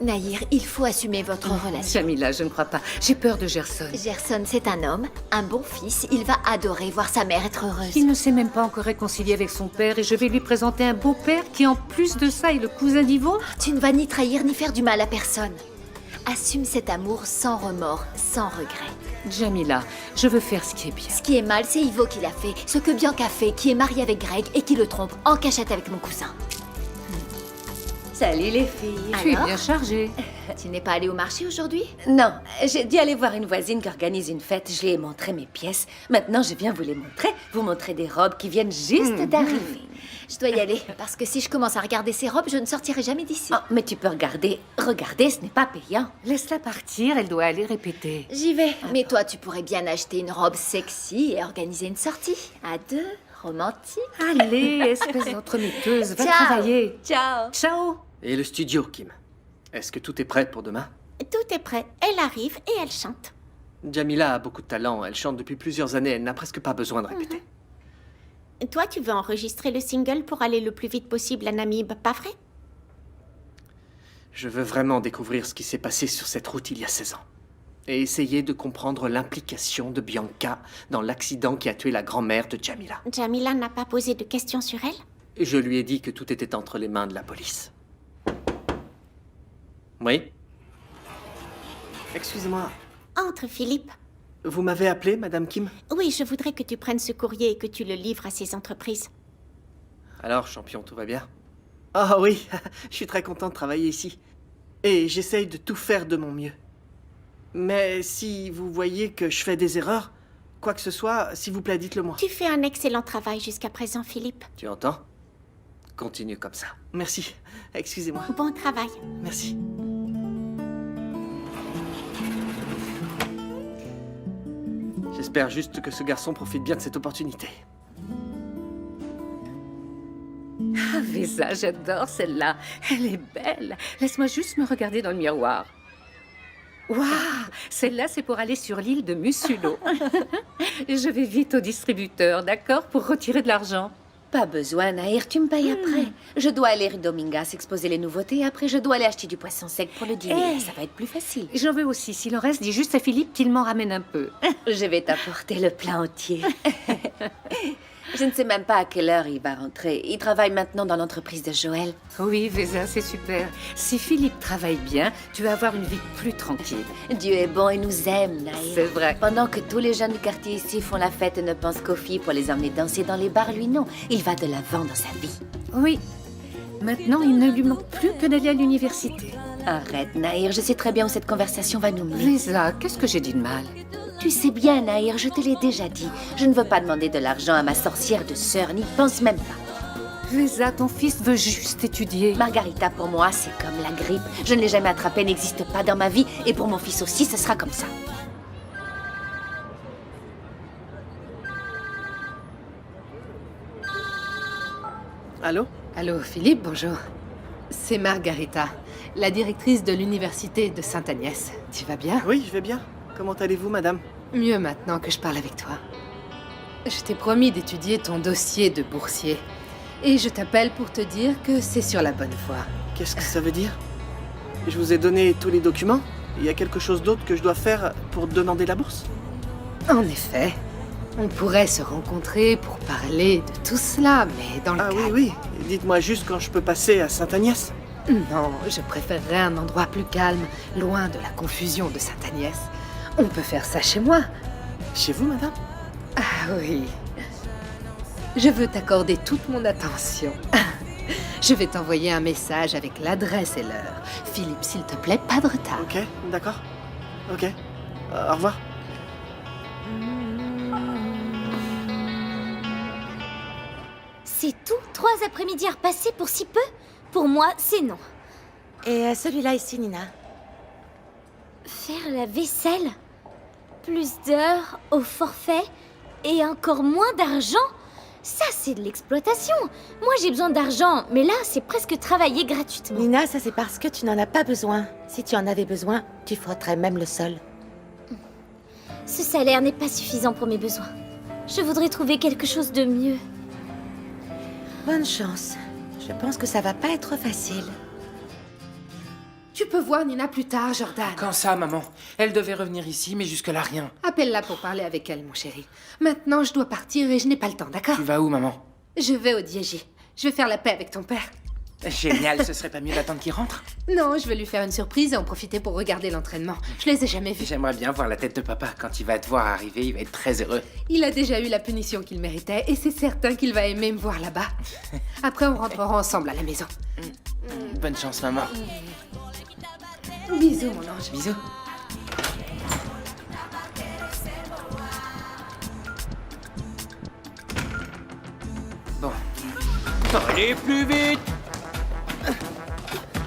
Nahir, il faut assumer votre relation. Jamila, je ne crois pas. J'ai peur de Gerson. Gerson, c'est un homme, un bon fils. Il va adorer voir sa mère être heureuse. Il ne s'est même pas encore réconcilié avec son père et je vais lui présenter un beau-père qui, en plus de ça, est le cousin d'Ivo. Tu ne vas ni trahir ni faire du mal à personne. Assume cet amour sans remords, sans regret. Jamila, je veux faire ce qui est bien. Ce qui est mal, c'est Ivo qui l'a fait. Ce que Bianca fait, qui est mariée avec Greg et qui le trompe en cachette avec mon cousin. Salut les filles. Tu es bien chargée. Tu n'es pas allée au marché aujourd'hui? Non, j'ai dû aller voir une voisine qui organise une fête. Je lui ai montré mes pièces. Maintenant, je viens vous les montrer. Vous montrer des robes qui viennent juste d'arriver. Je dois y aller, parce que si je commence à regarder ces robes, je ne sortirai jamais d'ici. Oh, mais tu peux regarder. Regardez, ce n'est pas payant. Laisse-la partir, elle doit aller répéter. J'y vais. Mais toi, tu pourrais bien acheter une robe sexy et organiser une sortie. À deux, romantique. Allez, espèce d'entremetteuse, va Ciao. travailler. Ciao. Ciao. Et le studio, Kim? Est-ce que tout est prêt pour demain? Tout est prêt. Elle arrive et elle chante. Jamila a beaucoup de talent. Elle chante depuis plusieurs années. Elle n'a presque pas besoin de répéter. Toi, tu veux enregistrer le single pour aller le plus vite possible à Namib, pas vrai? Je veux vraiment découvrir ce qui s'est passé sur cette route il y a 16 ans. Et essayer de comprendre l'implication de Bianca dans l'accident qui a tué la grand-mère de Jamila. Jamila n'a pas posé de questions sur elle? Et je lui ai dit que tout était entre les mains de la police. Oui? Excusez-moi, Entre, Philippe. vous m'avez appelé, Madame Kim? Oui, je voudrais que tu prennes ce courrier et que tu le livres à ces entreprises. Alors, champion, tout va bien? Ah oui, je suis très content de travailler ici. Et j'essaye de tout faire de mon mieux. Mais si vous voyez que je fais des erreurs, quoi que ce soit, s'il vous plaît, dites-le moi. Tu fais un excellent travail jusqu'à présent, Philippe. Tu entends? Continue comme ça. Merci. Excusez-moi. Bon travail. Merci. J'espère juste que ce garçon profite bien de cette opportunité. Ah, Vesa, j'adore celle-là. Elle est belle. Laisse-moi juste me regarder dans le miroir. Waouh, celle-là, c'est pour aller sur l'île de Musulo. Je vais vite au distributeur, d'accord, pour retirer de l'argent. Pas besoin, Naïr, tu me payes après. Je dois aller rue Domingas exposer les nouveautés. Après, je dois aller acheter du poisson sec pour le dîner. Hey. Ça va être plus facile. J'en veux aussi. S'il en reste, dis juste à Philippe qu'il m'en ramène un peu. Je vais t'apporter le plat entier. Je ne sais même pas à quelle heure il va rentrer. Il travaille maintenant dans l'entreprise de Joël. Oui, Vesa, c'est super. Si Philippe travaille bien, tu vas avoir une vie plus tranquille. Dieu est bon et nous aime, Naïr. C'est vrai. Pendant que tous les jeunes du quartier ici font la fête et ne pensent qu'aux filles pour les emmener danser dans les bars, lui non. Il va de l'avant dans sa vie. Oui. Maintenant, il ne lui manque plus que d'aller à l'université. Arrête, Naïr. Je sais très bien où cette conversation va nous mener. Vesa, qu'est-ce que j'ai dit de mal? Tu sais bien, Naïr, je te l'ai déjà dit. Je ne veux pas demander de l'argent à ma sorcière de sœur, n'y pense même pas. Vesa, ton fils veut juste étudier. Margarita, pour moi, c'est comme la grippe. Je ne l'ai jamais attrapée, n'existe pas dans ma vie. Et pour mon fils aussi, ce sera comme ça. Allô? Allô, Philippe, bonjour. C'est Margarita, la directrice de l'université de Sainte-Agnès. Tu vas bien? Oui, je vais bien. Comment allez-vous, madame? Mieux maintenant que je parle avec toi. Je t'ai promis d'étudier ton dossier de boursier. Et je t'appelle pour te dire que c'est sur la bonne voie. Qu'est-ce que ça veut dire? Je vous ai donné tous les documents. Il y a quelque chose d'autre que je dois faire pour demander la bourse? En effet, on pourrait se rencontrer pour parler de tout cela, mais dans le Ah calme. oui, oui. Dites-moi juste quand je peux passer à Sainte-Agnès. Non, je préférerais un endroit plus calme, loin de la confusion de Sainte-Agnès. On peut faire ça chez moi. Chez vous, madame? Ah oui. Je veux t'accorder toute mon attention. Je vais t'envoyer un message avec l'adresse et l'heure. Philippe, s'il te plaît, pas de retard. Ok, d'accord. Ok. Au revoir. C'est tout? 3 après-midi à repasser pour si peu? Pour moi, c'est non. Et celui-là ici, Nina. Faire la vaisselle? Plus d'heures au forfait? Et encore moins d'argent? Ça, c'est de l'exploitation. Moi, j'ai besoin d'argent, mais là, c'est presque travailler gratuitement. Nina, ça c'est parce que tu n'en as pas besoin. Si tu en avais besoin, tu frotterais même le sol. Ce salaire n'est pas suffisant pour mes besoins. Je voudrais trouver quelque chose de mieux. Bonne chance. Je pense que ça va pas être facile. Tu peux voir Nina plus tard, Jordan. Quand ça, maman? Elle devait revenir ici, mais jusque-là, rien. Appelle-la pour parler avec elle, mon chéri. Maintenant, je dois partir et je n'ai pas le temps, d'accord? Tu vas où, maman? Je vais au Diégé. Je vais faire la paix avec ton père. Génial, ce serait pas mieux d'attendre qu'il rentre? Non, je vais lui faire une surprise et en profiter pour regarder l'entraînement. Je les ai jamais vus. J'aimerais bien voir la tête de papa. Quand il va te voir arriver, il va être très heureux. Il a déjà eu la punition qu'il méritait et c'est certain qu'il va aimer me voir là-bas. Après, on rentrera ensemble à la maison. Bonne chance, maman. Bisous, mon ange. Bisous. Bon. Allez, plus vite!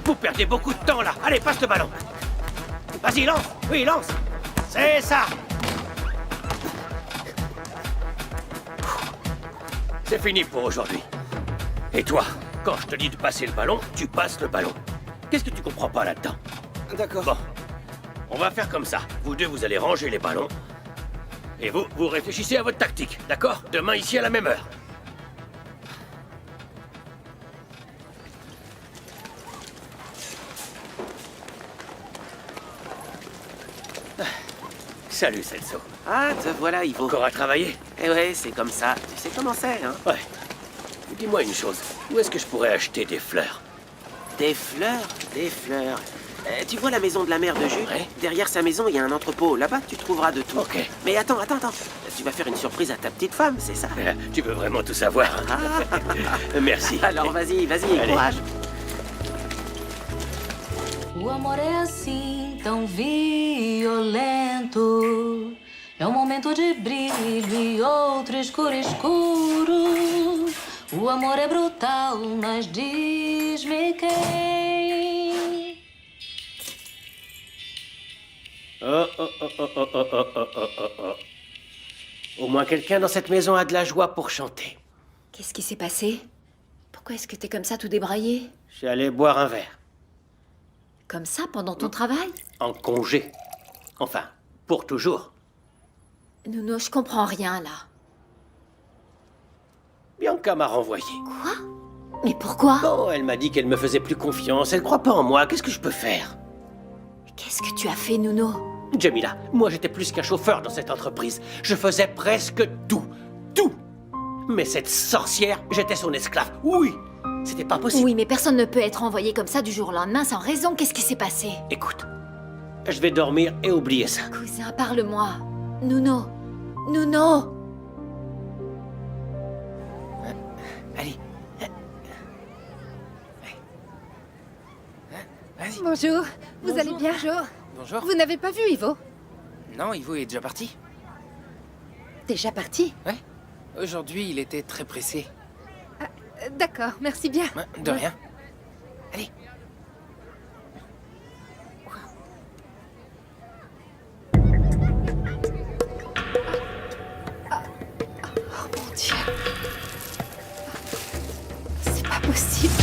Vous perdez beaucoup de temps, là. Allez, passe le ballon. Vas-y, lance. Oui, lance. C'est ça. C'est fini pour aujourd'hui. Et toi, quand je te dis de passer le ballon, tu passes le ballon. Qu'est-ce que tu comprends pas là-dedans? D'accord. Bon, on va faire comme ça. Vous deux, vous allez ranger les ballons. Et vous, vous réfléchissez à votre tactique, d'accord? Demain, ici, à la même heure. Salut, Celso. Ah, te voilà, Ivo. Encore à travailler? Eh ouais, c'est comme ça. Tu sais comment c'est, hein? Ouais. Dis-moi une chose. Où est-ce que je pourrais acheter des fleurs? Des fleurs? Des fleurs. Tu vois la maison de la mère de Jules? Ouais. Derrière sa maison, il y a un entrepôt. Là-bas, tu trouveras de tout. Ok. Mais attends. Tu vas faire une surprise à ta petite femme, c'est ça? Tu veux vraiment tout savoir? Merci. Alors vas-y, Allez. courage. O amor é assim, tão violento. É momento de brilho e outro escuro, escuro. O amor é brutal, mas diz-me quem. Oh. Au moins quelqu'un dans cette maison a de la joie pour chanter. Qu'est-ce qui s'est passé? Pourquoi est-ce que t'es comme ça tout débraillé? Je suis allé boire un verre. Comme ça, pendant ton travail? En congé. Enfin, pour toujours. Nouno, je comprends rien, là. Bianca m'a renvoyé. Quoi? Mais pourquoi? Oh, elle m'a dit qu'elle me faisait plus confiance. Elle croit pas en moi. Qu'est-ce que je peux faire? Qu'est-ce que tu as fait, Nouno? Jamila, moi j'étais plus qu'un chauffeur dans cette entreprise. Je faisais presque tout. Tout. Mais cette sorcière, j'étais son esclave. Oui. C'était pas possible. Oui, mais personne ne peut être envoyé comme ça du jour au lendemain sans raison. Qu'est-ce qui s'est passé? Écoute, je vais dormir et oublier ça. Cousin, parle-moi. Nouno. Nouno. Allez. Vas-y. Bonjour. Vous allez bien? Bonjour. Vous n'avez pas vu Ivo? Non, Ivo est déjà parti. Déjà parti? Ouais. Aujourd'hui, il était très pressé. D'accord, merci bien. De rien. Allez. Oh mon Dieu. C'est pas possible.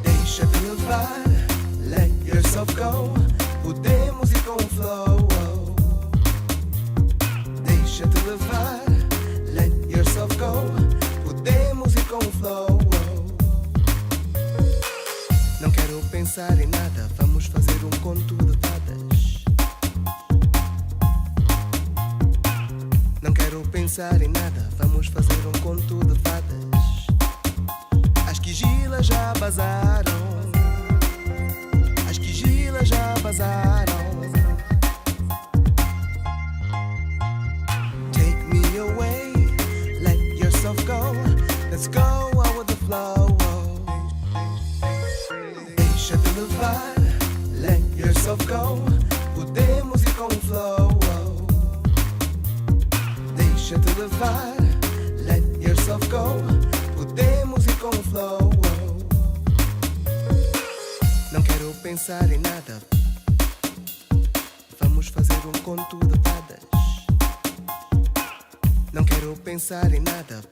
Deixa-te levar, let yourself go. Podemos ir com o flow. Deixa-te levar, let yourself go. Podemos ir com o flow. Não quero pensar em nada, vamos fazer conto de fadas. Não quero pensar em nada, vamos fazer conto de fadas. As quigilas já vazaram. As quigilas já vazaram. Take me away, let yourself go. Let's go out with the flow. Deixa-te levar, let yourself go. Podemos ir com o flow. Deixa-te levar, let yourself go. Podemos ir com o flow. Não quero pensar em nada, vamos fazer conto de fadas. Não quero pensar em nada.